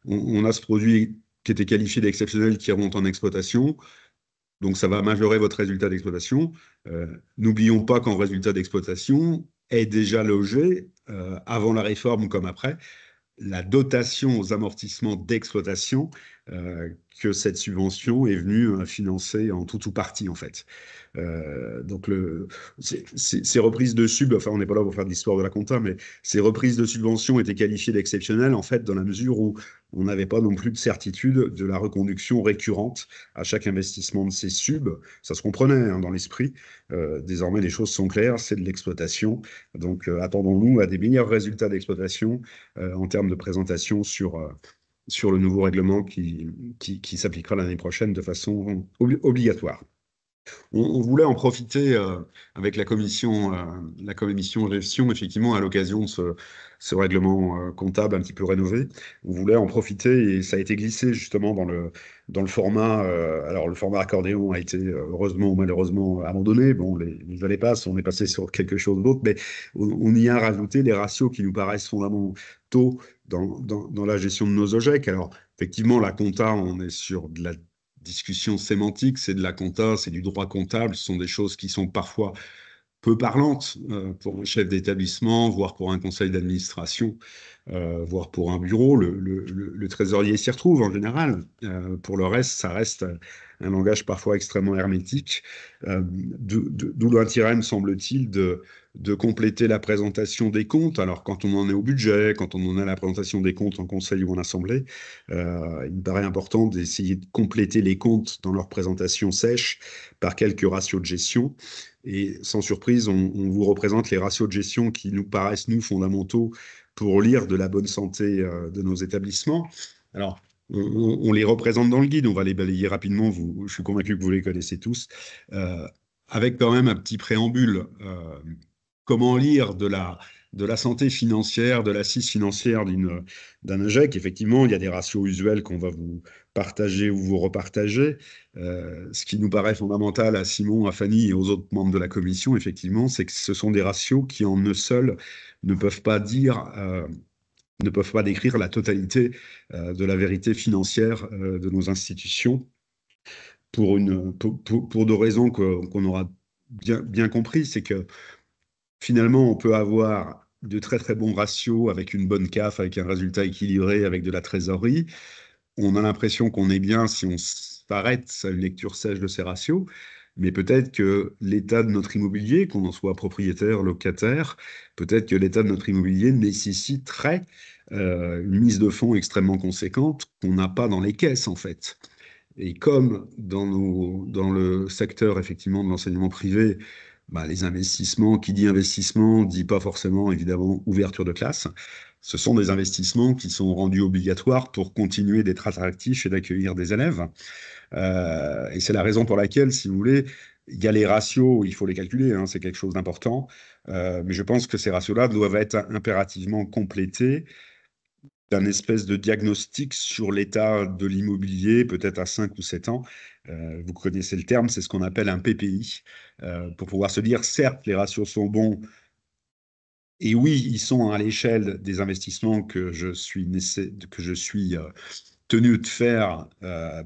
On a ce produit qui était qualifié d'exceptionnel qui remonte en exploitation. Donc, ça va majorer votre résultat d'exploitation. N'oublions pas qu'en résultat d'exploitation est déjà logé, avant la réforme comme après, la dotation aux amortissements d'exploitation que cette subvention est venue financer en tout ou partie, en fait. Donc, ces reprises de sub, enfin, on n'est pas là pour faire de l'histoire de la compta, mais ces reprises de subventions étaient qualifiées d'exceptionnelles, en fait, dans la mesure où on n'avait pas non plus de certitude de la reconduction récurrente à chaque investissement de ces subs. Ça se comprenait dans l'esprit. Désormais, les choses sont claires, c'est de l'exploitation. Donc, attendons-nous à des meilleurs résultats d'exploitation en termes de présentation sur le nouveau règlement qui s'appliquera l'année prochaine de façon obligatoire. On voulait en profiter avec la commission gestion, effectivement, à l'occasion de ce règlement comptable un petit peu rénové. On voulait en profiter et ça a été glissé justement dans le format. Alors, le format accordéon a été heureusement ou malheureusement abandonné. Bon, les allées passent, on est passé sur quelque chose d'autre, mais on y a rajouté les ratios qui nous paraissent fondamentaux dans la gestion de nos OGEC. Alors, effectivement, la compta, on est sur de la discussion sémantique, c'est de la compta, c'est du droit comptable, ce sont des choses qui sont parfois peu parlantes pour un chef d'établissement, voire pour un conseil d'administration, voire pour un bureau. Le trésorier s'y retrouve en général. Pour le reste, ça reste un langage parfois extrêmement hermétique, d'où l'intérêt, me semble-t-il, de compléter la présentation des comptes. Alors, quand on en est au budget, quand on en est à la présentation des comptes en conseil ou en assemblée, il me paraît important d'essayer de compléter les comptes dans leur présentation sèche par quelques ratios de gestion. Et sans surprise, on vous représente les ratios de gestion qui nous paraissent, nous, fondamentaux pour lire de la bonne santé de nos établissements. Alors, on les représente dans le guide, on va les balayer rapidement, je suis convaincu que vous les connaissez tous, avec quand même un petit préambule. Comment lire de la santé financière, de l'assise financière d'un OGEC? Effectivement, il y a des ratios usuels qu'on va vous partager ou vous repartager. Ce qui nous paraît fondamental à Simon, à Fanny et aux autres membres de la commission, effectivement, c'est que ce sont des ratios qui en eux seuls ne peuvent pas décrire la totalité de la vérité financière de nos institutions pour deux raisons qu'on aura bien compris. C'est que finalement, on peut avoir de très très bons ratios avec une bonne CAF, avec un résultat équilibré, avec de la trésorerie. On a l'impression qu'on est bien si on s'arrête à une lecture sèche de ces ratios. mais peut-être que l'état de notre immobilier, qu'on en soit propriétaire, locataire, peut-être que l'état de notre immobilier nécessiterait une mise de fonds extrêmement conséquente qu'on n'a pas dans les caisses, en fait. Et comme dans le secteur, effectivement, de l'enseignement privé, bah, les investissements, qui dit investissement, dit pas forcément, évidemment, ouverture de classe. Ce sont des investissements qui sont rendus obligatoires pour continuer d'être attractifs et d'accueillir des élèves. Et c'est la raison pour laquelle, si vous voulez, il y a les ratios, il faut les calculer, hein, c'est quelque chose d'important. Mais je pense que ces ratios-là doivent être impérativement complétés d'un espèce de diagnostic sur l'état de l'immobilier, peut-être à 5 ou 7 ans. Vous connaissez le terme, c'est ce qu'on appelle un PPI, pour pouvoir se dire, certes, les ratios sont bons, et oui, ils sont à l'échelle des investissements que je suis tenu de faire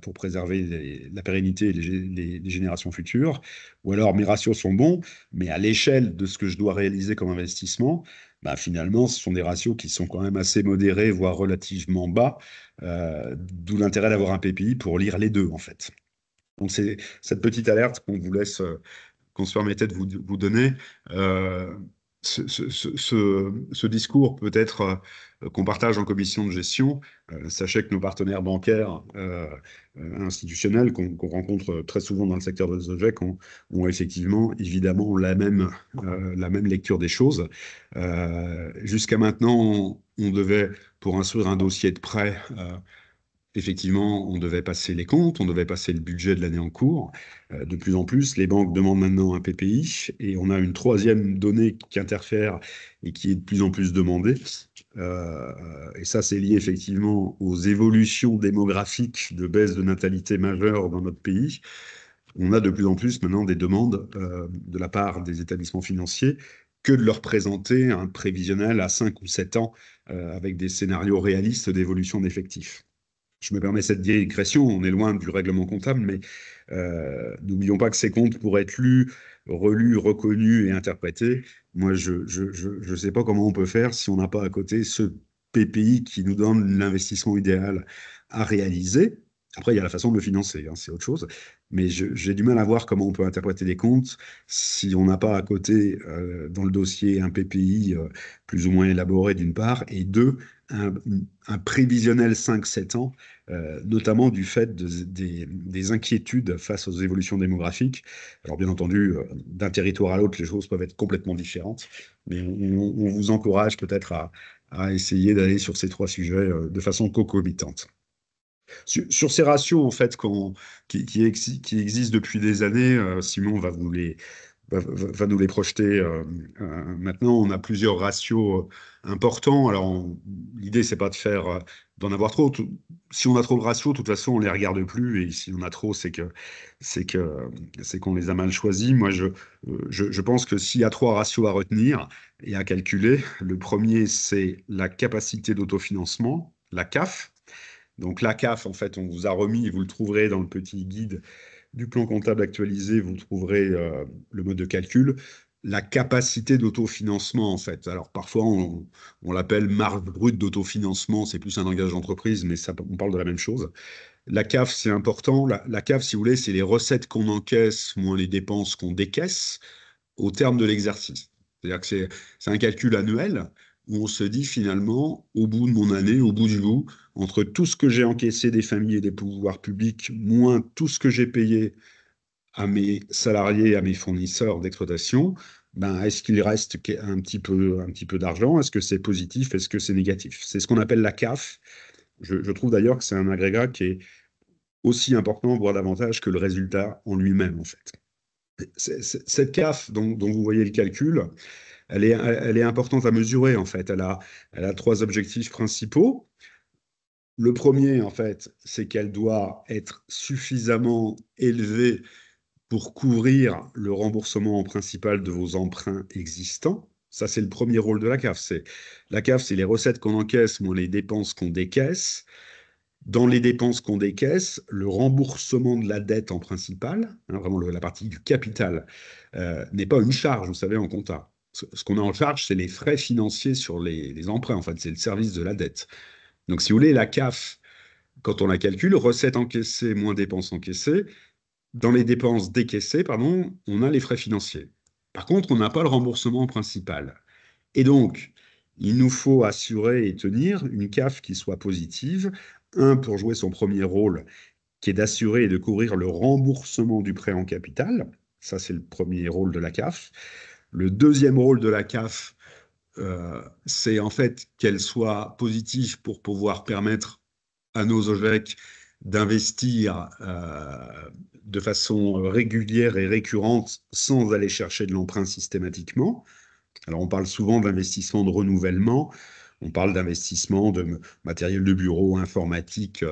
pour préserver la pérennité et les générations futures, ou alors mes ratios sont bons, mais à l'échelle de ce que je dois réaliser comme investissement, bah, finalement, ce sont des ratios qui sont quand même assez modérés, voire relativement bas, d'où l'intérêt d'avoir un PPI pour lire les deux, en fait. Donc c'est cette petite alerte qu'on se permettait de vous donner. Euh, ce discours peut-être qu'on partage en commission de gestion, sachez que nos partenaires bancaires institutionnels qu'on rencontre très souvent dans le secteur des OGEC ont effectivement, évidemment, la même lecture des choses. Jusqu'à maintenant, on devait, pour instruire un dossier de prêt, effectivement, on devait passer les comptes, on devait passer le budget de l'année en cours. De plus en plus, les banques demandent maintenant un PPI et on a une troisième donnée qui interfère et qui est de plus en plus demandée. Et ça, c'est lié effectivement aux évolutions démographiques de baisse de natalité majeure dans notre pays. On a de plus en plus maintenant des demandes de la part des établissements financiers que de leur présenter un prévisionnel à 5 ou 7 ans avec des scénarios réalistes d'évolution d'effectifs. Je me permets cette digression, on est loin du règlement comptable, mais n'oublions pas que ces comptes pourraient être lus, relus, reconnus et interprétés. Moi, je sais pas comment on peut faire si on n'a pas à côté ce PPI qui nous donne l'investissement idéal à réaliser. Après, il y a la façon de le financer, hein, c'est autre chose. Mais j'ai du mal à voir comment on peut interpréter les comptes si on n'a pas à côté dans le dossier un PPI plus ou moins élaboré d'une part, et deux, un, un prévisionnel 5-7 ans notamment du fait des inquiétudes face aux évolutions démographiques. Alors bien entendu, d'un territoire à l'autre, les choses peuvent être complètement différentes, mais on vous encourage peut-être à essayer d'aller sur ces trois sujets de façon concomitante. Sur ces ratios en fait qui existent depuis des années, Simon va nous les projeter. Maintenant, on a plusieurs ratios importants. Alors, l'idée, c'est pas de faire d'en avoir trop. Si on a trop de ratios, de toute façon, on les regarde plus. Et si on a trop, c'est qu'on les a mal choisis. Moi, je pense que s'il y a trois ratios à retenir et à calculer, le premier, c'est la capacité d'autofinancement, la CAF. Donc la CAF, en fait, on vous a remis, et vous le trouverez dans le petit guide du plan comptable actualisé, vous trouverez le mode de calcul, la capacité d'autofinancement, en fait. Alors parfois, on l'appelle marge brute d'autofinancement, c'est plus un langage d'entreprise, mais ça, on parle de la même chose. La CAF, c'est important. La CAF, si vous voulez, c'est les recettes qu'on encaisse moins les dépenses qu'on décaisse au terme de l'exercice. C'est-à-dire que c'est un calcul annuel où on se dit finalement, au bout de mon année, au bout du bout, entre tout ce que j'ai encaissé des familles et des pouvoirs publics, moins tout ce que j'ai payé à mes salariés, à mes fournisseurs d'exploitation, ben, est-ce qu'il reste un petit peu d'argent? Est-ce que c'est positif? Est-ce que c'est négatif? C'est ce qu'on appelle la CAF. Je trouve d'ailleurs que c'est un agrégat qui est aussi important, voire davantage, que le résultat en lui-même, en fait. Cette CAF dont vous voyez le calcul, elle est importante à mesurer, en fait. Elle a trois objectifs principaux. Le premier, en fait, c'est qu'elle doit être suffisamment élevée pour couvrir le remboursement en principal de vos emprunts existants. Ça, c'est le premier rôle de la CAF. La CAF, c'est les recettes qu'on encaisse moins les dépenses qu'on décaisse. Dans les dépenses qu'on décaisse, le remboursement de la dette en principal, hein, vraiment la partie du capital, n'est pas une charge, vous savez, en compta. Ce qu'on a en charge, c'est les frais financiers sur les emprunts. En fait, c'est le service de la dette. Donc, si vous voulez, la CAF, quand on la calcule, recettes encaissées moins dépenses encaissées, dans les dépenses décaissées, pardon, on a les frais financiers. Par contre, on n'a pas le remboursement principal. Et donc, il nous faut assurer et tenir une CAF qui soit positive, pour jouer son premier rôle, qui est d'assurer et de couvrir le remboursement du prêt en capital. Ça, c'est le premier rôle de la CAF. Le deuxième rôle de la CAF, c'est en fait qu'elle soit positive pour pouvoir permettre à nos OGEC d'investir de façon régulière et récurrente sans aller chercher de l'emprunt systématiquement. Alors, on parle souvent d'investissement de renouvellement, on parle d'investissement de matériel de bureau, informatique,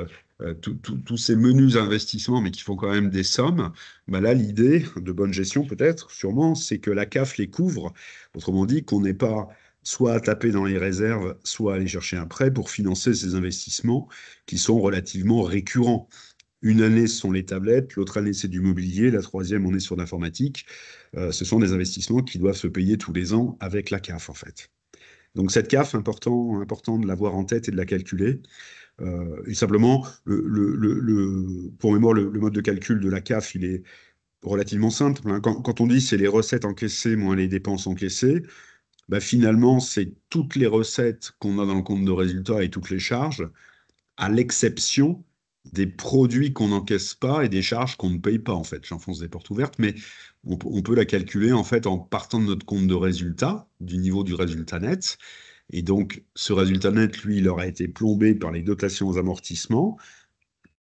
tous ces menus investissements, mais qui font quand même des sommes. Ben là, l'idée de bonne gestion, peut-être, sûrement, c'est que la CAF les couvre. Autrement dit, qu'on n'ait pas soit à taper dans les réserves, soit à aller chercher un prêt pour financer ces investissements qui sont relativement récurrents. Une année, ce sont les tablettes, l'autre année, c'est du mobilier, la troisième, on est sur l'informatique. Ce sont des investissements qui doivent se payer tous les ans avec la CAF, en fait. Donc cette CAF, important de l'avoir en tête et de la calculer. Et simplement, pour mémoire, le mode de calcul de la CAF, il est relativement simple. Hein. Quand on dit c'est les recettes encaissées moins les dépenses encaissées, bah finalement, c'est toutes les recettes qu'on a dans le compte de résultat et toutes les charges, à l'exception des produits qu'on n'encaisse pas et des charges qu'on ne paye pas, en fait. J'enfonce des portes ouvertes, mais on peut la calculer, en fait, en partant de notre compte de résultat, du niveau du résultat net. Et donc, ce résultat net, lui, il aura été plombé par les dotations aux amortissements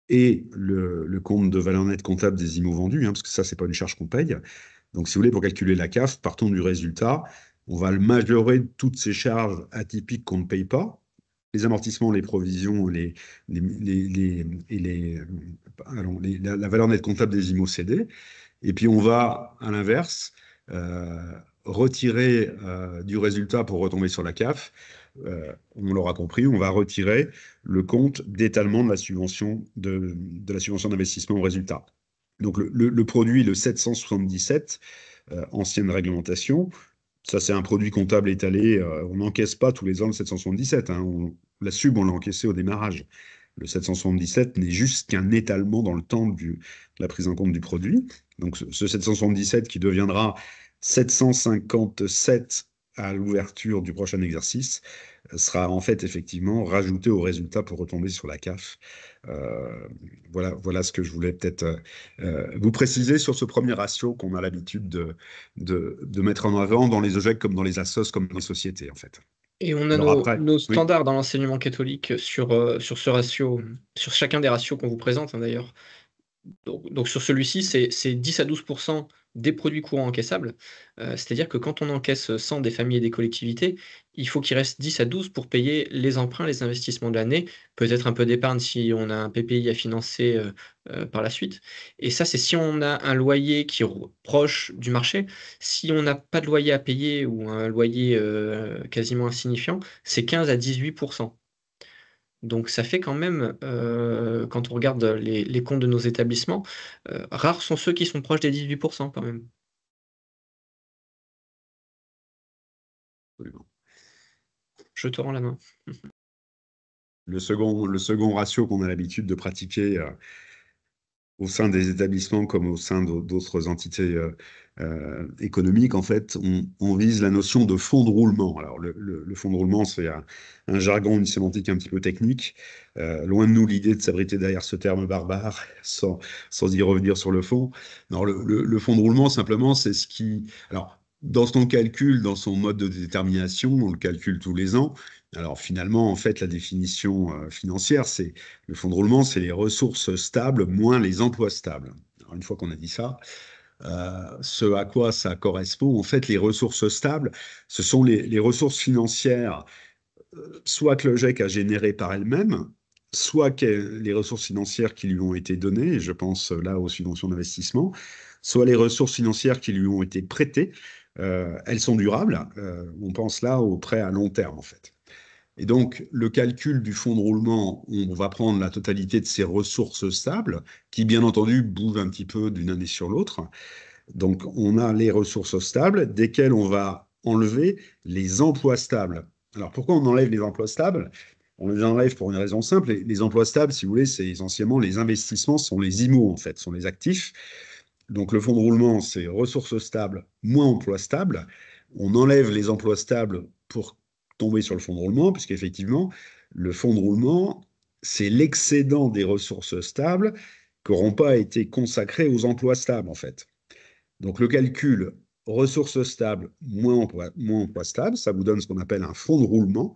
et le compte de valeur nette comptable des IMO vendus, hein, parce que ça, c'est pas une charge qu'on paye. Donc, si vous voulez, pour calculer la CAF, partons du résultat, on va le majorer de toutes ces charges atypiques qu'on ne paye pas, les amortissements, les provisions, la valeur nette comptable des IMO cédés. Et puis, on va, à l'inverse, retirer du résultat pour retomber sur la CAF. On l'aura compris, on va retirer le compte d'étalement de la subvention d'investissement au résultat. Donc, le produit, le 777, ancienne réglementation, ça, c'est un produit comptable étalé. On n'encaisse pas tous les ans le 777. Hein. La sub, on l'a encaissé au démarrage. Le 777 n'est juste qu'un étalement dans le temps de la prise en compte du produit. Donc, ce 777 qui deviendra 757 à l'ouverture du prochain exercice sera en fait effectivement rajouté au résultat pour retomber sur la CAF. Voilà ce que je voulais peut-être vous préciser sur ce premier ratio qu'on a l'habitude de mettre en avant dans les OGEC comme dans les assos, comme dans les sociétés, en fait. Et on a Alors après, nos oui, standards dans l'enseignement catholique sur ce ratio, sur chacun des ratios qu'on vous présente, hein, d'ailleurs. Donc sur celui-ci, c'est 10 à 12% des produits courants encaissables. C'est-à-dire que quand on encaisse 100 des familles et des collectivités, il faut qu'il reste 10 à 12 pour payer les emprunts, les investissements de l'année, peut-être un peu d'épargne si on a un PPI à financer par la suite. Et ça, c'est si on a un loyer qui est proche du marché. Si on n'a pas de loyer à payer ou un loyer quasiment insignifiant, c'est 15 à 18%. Donc ça fait quand même, quand on regarde les comptes de nos établissements, rares sont ceux qui sont proches des 18% quand même. absolument. Je te rends la main. Le second ratio qu'on a l'habitude de pratiquer au sein des établissements comme au sein d'autres entités économiques, en fait, on vise la notion de fonds de roulement. Alors, le fonds de roulement, c'est un jargon, une sémantique un petit peu technique. Loin de nous l'idée de s'abriter derrière ce terme barbare sans y revenir sur le fond. Non, le fonds de roulement, simplement, c'est ce qui... Alors, dans son calcul, dans son mode de détermination, on le calcule tous les ans. Alors finalement, en fait, la définition financière, c'est le fonds de roulement, c'est les ressources stables moins les emplois stables. Alors, une fois qu'on a dit ça, ce à quoi ça correspond, en fait, les ressources stables, ce sont les ressources financières, soit que le GEC a générées par elle-même, soit que les ressources financières qui lui ont été données, je pense là aux subventions d'investissement, soit les ressources financières qui lui ont été prêtées. Elles sont durables. On pense là aux prêts à long terme, en fait. Et donc, le calcul du fonds de roulement, on va prendre la totalité de ces ressources stables, qui, bien entendu, bougent un petit peu d'une année sur l'autre. Donc, on a les ressources stables, desquelles on va enlever les emplois stables. Alors, pourquoi on enlève les emplois stables? On les enlève pour une raison simple. Les emplois stables, si vous voulez, c'est essentiellement les investissements, sont les IMO, en fait, sont les actifs. Donc le fonds de roulement, c'est ressources stables moins emplois stables. On enlève les emplois stables pour tomber sur le fonds de roulement, puisqu'effectivement, le fonds de roulement, c'est l'excédent des ressources stables qui n'auront pas été consacrées aux emplois stables, en fait. Donc le calcul ressources stables moins emplois stables, ça vous donne ce qu'on appelle un fonds de roulement.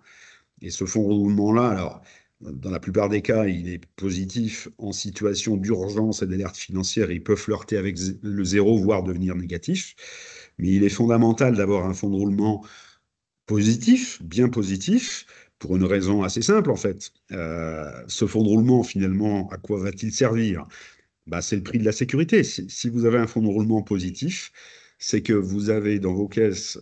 Et ce fonds de roulement-là, alors, dans la plupart des cas, il est positif en situation d'urgence et d'alerte financière. Il peut flirter avec le zéro, voire devenir négatif. Mais il est fondamental d'avoir un fonds de roulement positif, bien positif, pour une raison assez simple, en fait. Ce fonds de roulement, finalement, à quoi va-t-il servir? Bah, c'est le prix de la sécurité. Si vous avez un fonds de roulement positif, c'est que vous avez dans vos caisses,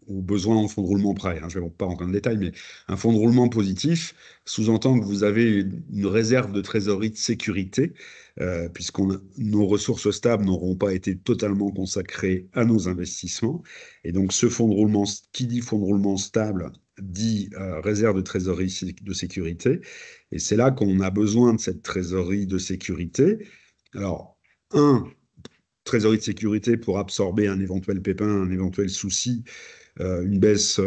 au besoin en fonds de roulement prêt, hein, je ne vais pas rentrer dans le détail, mais un fonds de roulement positif sous-entend que vous avez une réserve de trésorerie de sécurité, puisque nos ressources stables n'auront pas été totalement consacrées à nos investissements. Et donc ce fonds de roulement, qui dit fonds de roulement stable, dit réserve de trésorerie de sécurité. Et c'est là qu'on a besoin de cette trésorerie de sécurité. Alors, trésorerie de sécurité pour absorber un éventuel pépin, un éventuel souci, une baisse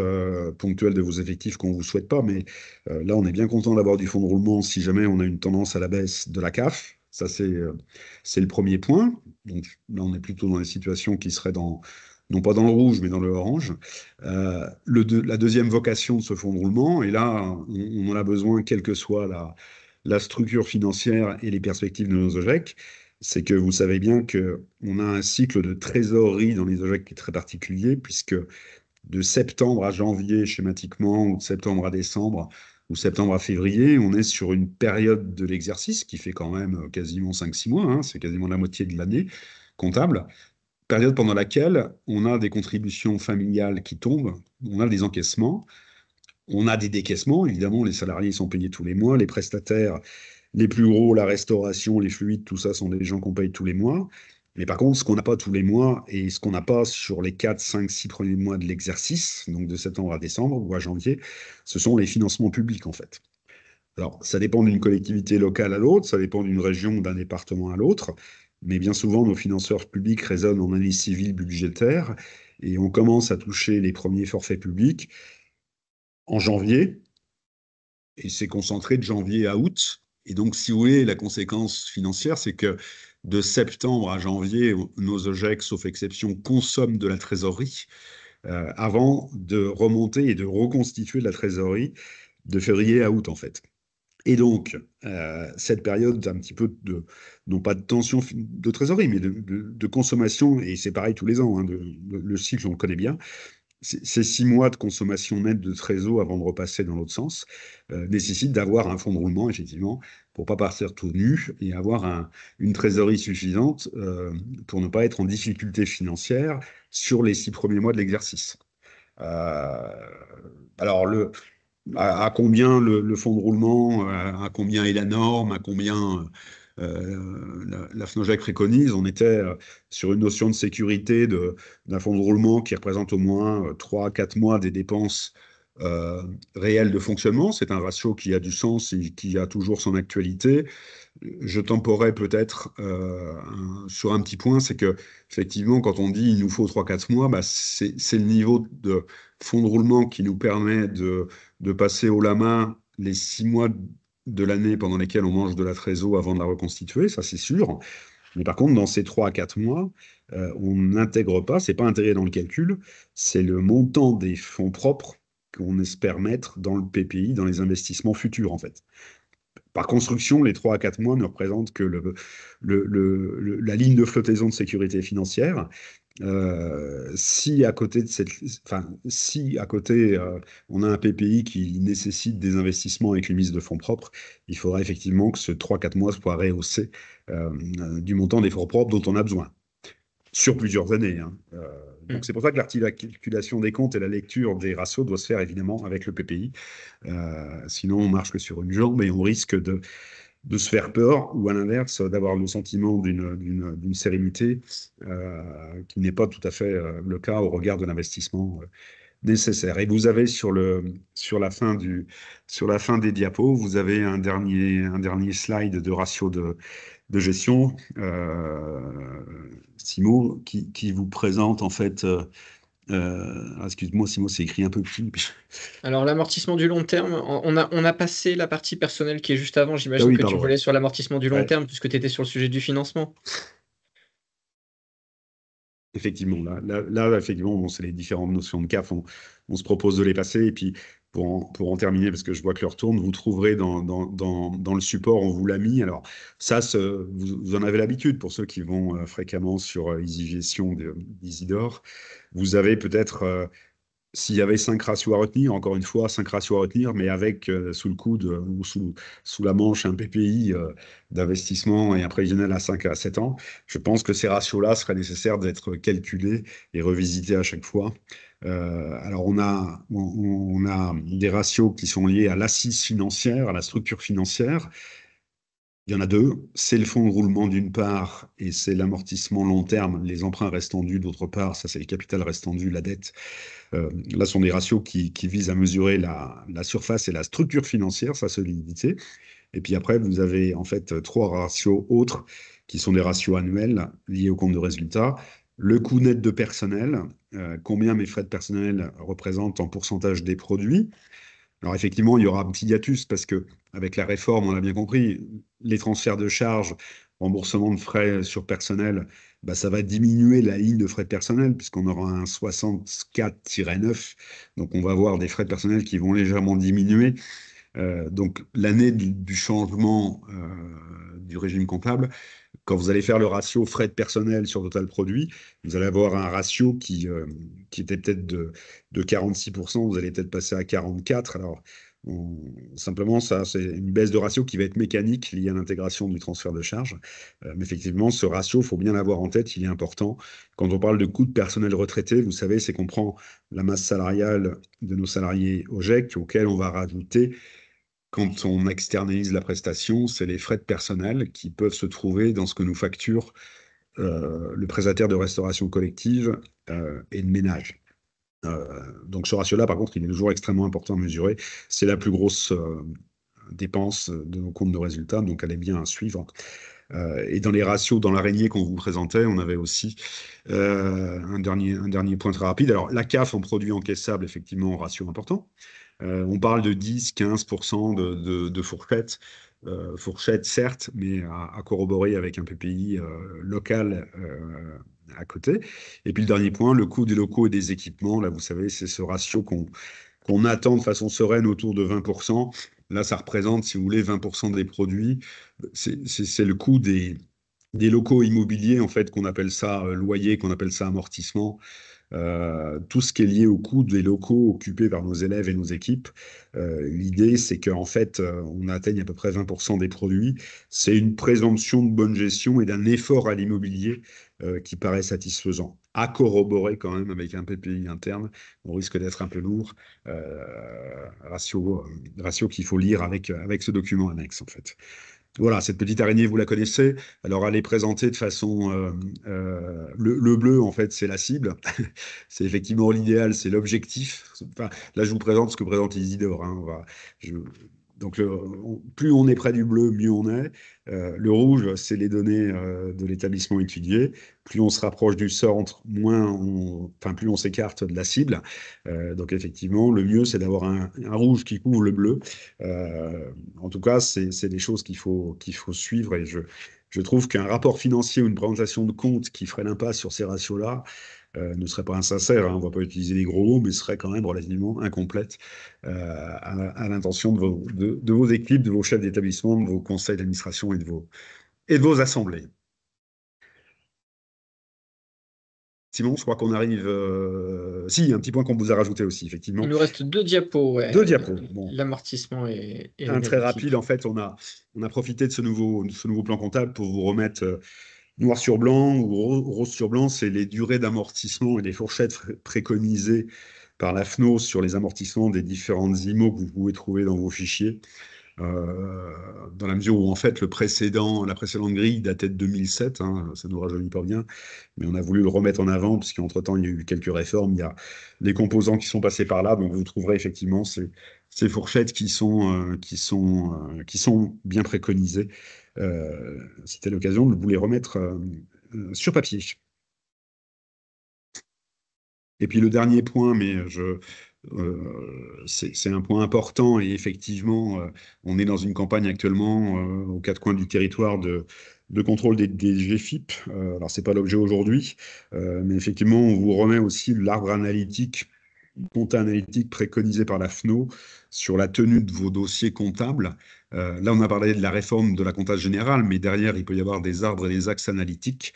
ponctuelle de vos effectifs qu'on ne vous souhaite pas. Mais là, on est bien content d'avoir du fonds de roulement si jamais on a une tendance à la baisse de la CAF. Ça, c'est le premier point. Donc là, on est plutôt dans les situations qui seraient non pas dans le rouge, mais dans le orange. La deuxième vocation de ce fonds de roulement, et là, on en a besoin, quelle que soit la structure financière et les perspectives de nos OGEC, c'est que vous savez bien qu'on a un cycle de trésorerie dans les OGEC qui est très particulier, puisque de septembre à janvier, schématiquement, ou de septembre à décembre, ou septembre à février, on est sur une période de l'exercice qui fait quand même quasiment 5-6 mois, hein, c'est quasiment la moitié de l'année comptable, période pendant laquelle on a des contributions familiales qui tombent, on a des encaissements, on a des décaissements, évidemment, les salariés sont payés tous les mois, les prestataires, les plus gros, la restauration, les fluides, tout ça sont des gens qu'on paye tous les mois. Mais par contre, ce qu'on n'a pas tous les mois et ce qu'on n'a pas sur les 4, 5, 6 premiers mois de l'exercice, donc de septembre à décembre ou à janvier, ce sont les financements publics en fait. Alors, ça dépend d'une collectivité locale à l'autre, ça dépend d'une région, d'un département à l'autre, mais bien souvent, nos financeurs publics raisonnent en année civile budgétaire et on commence à toucher les premiers forfaits publics en janvier, et c'est concentré de janvier à août. Et donc, si vous voulez, la conséquence financière, c'est que de septembre à janvier, nos OGEC, sauf exception, consomment de la trésorerie avant de remonter et de reconstituer de la trésorerie de février à août, en fait. Et donc, cette période un petit peu non pas de tension de trésorerie, mais de consommation, et c'est pareil tous les ans, hein, le cycle, on le connaît bien, ces 6 mois de consommation nette de trésor avant de repasser dans l'autre sens nécessitent d'avoir un fonds de roulement, effectivement, pour ne pas partir tout nu et avoir une trésorerie suffisante pour ne pas être en difficulté financière sur les 6 premiers mois de l'exercice. Alors, à combien le fonds de roulement, à combien est la norme, à combien la FNOJAC préconise, on était sur une notion de sécurité d'un fonds de roulement qui représente au moins 3 à 4 mois des dépenses réelles de fonctionnement. C'est un ratio qui a du sens et qui a toujours son actualité. Je temporais peut-être sur un petit point, c'est que effectivement, quand on dit il nous faut 3-4 mois, bah, c'est le niveau de fonds de roulement qui nous permet de passer haut la main les 6 mois de l'année pendant lesquels on mange de la trésor avant de la reconstituer, ça c'est sûr. Mais par contre, dans ces 3 à 4 mois, on n'intègre pas, c'est pas intégré dans le calcul, c'est le montant des fonds propres qu'on espère mettre dans le PPI, dans les investissements futurs en fait. Par construction, les 3 à 4 mois ne représentent que la ligne de flottaison de sécurité financière. Si à côté on a un PPI qui nécessite des investissements avec une mise de fonds propres, il faudra effectivement que ce 3-4 mois soit rehaussé du montant des fonds propres dont on a besoin sur plusieurs années. Hein. Donc c'est pour ça que l'articulation des comptes et la lecture des ratios doit se faire évidemment avec le PPI. Sinon, on marche que sur une jambe et on risque de se faire peur ou à l'inverse d'avoir le sentiment d'une sérénité qui n'est pas tout à fait le cas au regard de l'investissement nécessaire. Et vous avez sur la fin des diapos, vous avez un dernier slide de ratio de gestion, Simo, qui vous présente en fait. Excuse-moi, Simo, c'est écrit un peu petit. Alors, l'amortissement du long terme, on a passé la partie personnelle qui est juste avant. Ah J'imagine oui, que tu pardon, ouais. voulais sur l'amortissement du long Ouais. terme, puisque tu étais sur le sujet du financement. Effectivement, là, effectivement, bon, c'est les différentes notions de CAF. On se propose de les passer. Et puis, pour en terminer, parce que je vois que l'heure tourne, vous trouverez dans le support, on vous l'a mis. Alors, ça, vous en avez l'habitude pour ceux qui vont fréquemment sur EasyGestion d'Isidore. Vous avez peut-être s'il y avait 5 ratios à retenir, encore une fois, 5 ratios à retenir, mais avec sous le coude ou sous la manche un PPI d'investissement et un prévisionnel à 5 à 7 ans, je pense que ces ratios-là seraient nécessaires d'être calculés et revisités à chaque fois. Alors, on a des ratios qui sont liés à l'assise financière, à la structure financière. Il y en a deux, c'est le fonds de roulement d'une part et c'est l'amortissement long terme, les emprunts restants dus d'autre part, ça c'est le capital restant dû, la dette. Là, ce sont des ratios qui visent à mesurer la surface et la structure financière, sa solidité. Et puis après, vous avez en fait trois ratios autres qui sont des ratios annuels liés au compte de résultat. Le coût net de personnel, combien mes frais de personnel représentent en pourcentage des produits. Alors effectivement, il y aura un petit hiatus parce que avec la réforme, on a bien compris, les transferts de charges, remboursement de frais sur personnel, bah, ça va diminuer la ligne de frais de personnel puisqu'on aura un 64-9. Donc on va avoir des frais de personnel qui vont légèrement diminuer. Donc l'année du changement du régime comptable, quand vous allez faire le ratio frais de personnel sur total produit, vous allez avoir un ratio qui était peut-être de 46%, vous allez peut-être passer à 44%. Alors, simplement, ça, c'est une baisse de ratio qui va être mécanique liée à l'intégration du transfert de charge. Mais effectivement, ce ratio, il faut bien l'avoir en tête, il est important. Quand on parle de coût de personnel retraité, vous savez, c'est qu'on prend la masse salariale de nos salariés au GEC, auquel on va rajouter quand on externalise la prestation, c'est les frais de personnel qui peuvent se trouver dans ce que nous facture le prestataire de restauration collective et de ménage. Donc ce ratio-là, par contre, il est toujours extrêmement important à mesurer. C'est la plus grosse dépense de nos comptes de résultats, donc elle est bien à suivre. Et dans les ratios, dans l'araignée qu'on vous présentait, on avait aussi un dernier point très rapide. Alors la CAF en produit encaissable, effectivement, ratio important. On parle de 10-15% de fourchettes. Fourchettes, certes, mais à corroborer avec un PPI local à côté. Et puis le dernier point, le coût des locaux et des équipements. Là, vous savez, c'est ce ratio qu'on attend de façon sereine autour de 20%. Là, ça représente, si vous voulez, 20% des produits. C'est le coût des locaux immobiliers, en fait, qu'on appelle ça loyer, qu'on appelle ça amortissement. Tout ce qui est lié au coût des locaux occupés par nos élèves et nos équipes. L'idée, c'est qu'en fait, on atteigne à peu près 20% des produits. C'est une présomption de bonne gestion et d'un effort à l'immobilier qui paraît satisfaisant. À corroborer quand même avec un PPI interne, on risque d'être un peu lourd. Ratio qu'il faut lire avec ce document annexe, en fait. Voilà, cette petite araignée, vous la connaissez. Alors, elle est présentée de façon... le bleu, en fait, c'est la cible. C'est effectivement l'idéal, c'est l'objectif. Enfin, là, je vous présente ce que présente Isidore. Hein. Donc, plus on est près du bleu, mieux on est. Le rouge, c'est les données de l'établissement étudié. Plus on se rapproche du centre, plus on s'écarte de la cible. Donc, effectivement, le mieux, c'est d'avoir un rouge qui couvre le bleu. En tout cas, c'est des choses qu'il faut suivre. Et je trouve qu'un rapport financier ou une présentation de compte qui ferait l'impasse sur ces ratios-là ne serait pas insincère. Hein. On ne va pas utiliser des gros mots, mais serait quand même relativement incomplète à l'intention de vos équipes, de vos chefs d'établissement, de vos conseils d'administration et de vos assemblées. Simon, je crois qu'on arrive. Si, un petit point qu'on vous a rajouté aussi, effectivement. Il nous reste 2 diapos, ouais. 2 diapos. Bon. L'amortissement et le Un très négatif. rapide, en fait, on a profité de ce nouveau plan comptable pour vous remettre noir sur blanc ou rose sur blanc, c'est les durées d'amortissement et les fourchettes préconisées par la FNO sur les amortissements des différentes IMO que vous pouvez trouver dans vos fichiers. dans la mesure où en fait la précédente grille datait de 2007, hein, ça nous rajeunit pas bien, mais on a voulu le remettre en avant parce qu'entre-temps il y a eu quelques réformes, il y a des composants qui sont passés par là, donc vous trouverez effectivement ces fourchettes qui sont bien préconisées. C'était l'occasion de vous les remettre sur papier. Et puis le dernier point, c'est un point important et effectivement, on est dans une campagne actuellement aux quatre coins du territoire de contrôle des GFIP. Alors c'est pas l'objet aujourd'hui, mais effectivement, on vous remet aussi l'arbre analytique, compta analytique préconisé par la FNO sur la tenue de vos dossiers comptables. Là, on a parlé de la réforme de la compta générale, mais derrière, il peut y avoir des arbres et des axes analytiques.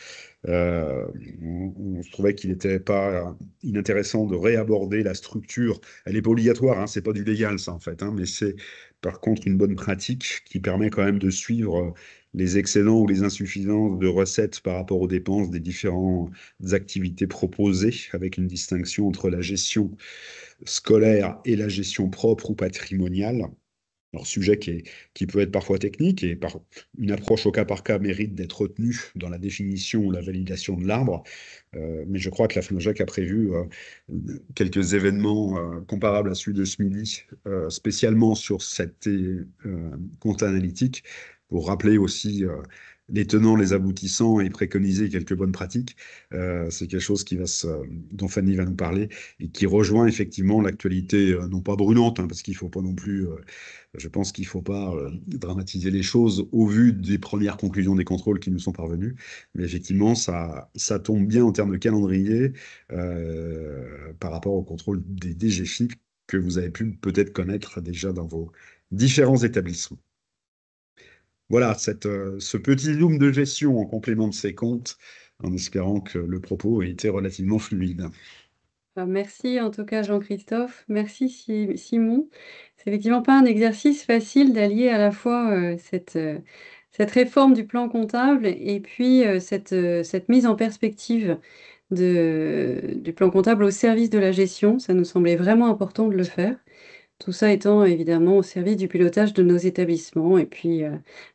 Euh, on se trouvait qu'il n'était pas inintéressant de réaborder la structure. Elle n'est pas obligatoire, hein, c'est pas du légal ça en fait, hein, mais c'est par contre une bonne pratique qui permet quand même de suivre les excédents ou les insuffisances de recettes par rapport aux dépenses des différentes activités proposées, avec une distinction entre la gestion scolaire et la gestion propre ou patrimoniale. Alors, sujet qui peut être parfois technique et par une approche au cas par cas mérite d'être retenue dans la définition ou la validation de l'arbre. Mais je crois que la FNOJAC a prévu quelques événements comparables à celui de ce midi, spécialement sur cette compte analytique, pour rappeler aussi les tenants, les aboutissants et préconiser quelques bonnes pratiques. C'est quelque chose dont Fanny va nous parler et qui rejoint effectivement l'actualité, non pas brûlante, hein, parce qu'il ne faut pas non plus je pense qu'il ne faut pas dramatiser les choses au vu des premières conclusions des contrôles qui nous sont parvenus. Mais effectivement, ça tombe bien en termes de calendrier par rapport au contrôle des DGFiP que vous avez pu peut-être connaître déjà dans vos différents établissements. Voilà, ce petit zoom de gestion en complément de ces comptes, en espérant que le propos ait été relativement fluide. Merci en tout cas Jean-Christophe, merci Simon. C'est effectivement pas un exercice facile d'allier à la fois cette réforme du plan comptable et puis cette mise en perspective du plan comptable au service de la gestion. Ça nous semblait vraiment important de le faire. Tout ça étant évidemment au service du pilotage de nos établissements et puis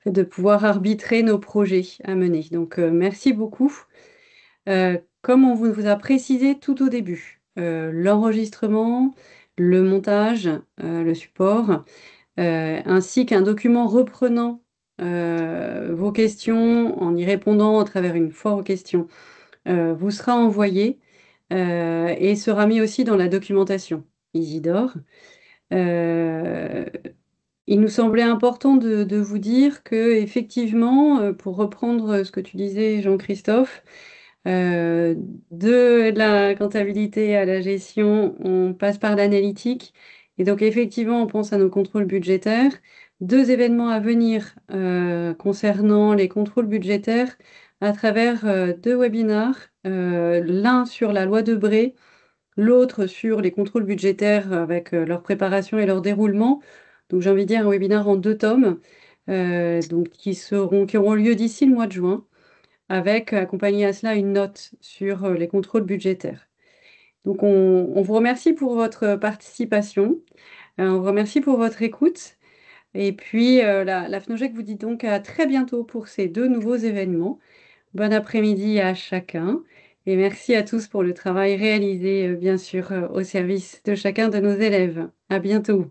de pouvoir arbitrer nos projets à mener. Donc merci beaucoup. Comme on vous a précisé tout au début, l'enregistrement, le montage, le support, ainsi qu'un document reprenant vos questions en y répondant à travers une foire aux questions, vous sera envoyé et sera mis aussi dans la documentation Isidore. Euh, il nous semblait important de vous dire que, effectivement, pour reprendre ce que tu disais, Jean-Christophe, euh, de la comptabilité à la gestion, on passe par l'analytique. Et donc, effectivement, on pense à nos contrôles budgétaires. Deux événements à venir concernant les contrôles budgétaires à travers deux webinars, l'un sur la loi Debré, l'autre sur les contrôles budgétaires avec leur préparation et leur déroulement. Donc j'ai envie de dire un webinaire en deux tomes, donc qui auront lieu d'ici le mois de juin, avec accompagné à cela une note sur les contrôles budgétaires. Donc on vous remercie pour votre participation, on vous remercie pour votre écoute. Et puis la FNOJEC vous dit donc à très bientôt pour ces deux nouveaux événements. Bon après-midi à chacun et merci à tous pour le travail réalisé, bien sûr, au service de chacun de nos élèves. À bientôt.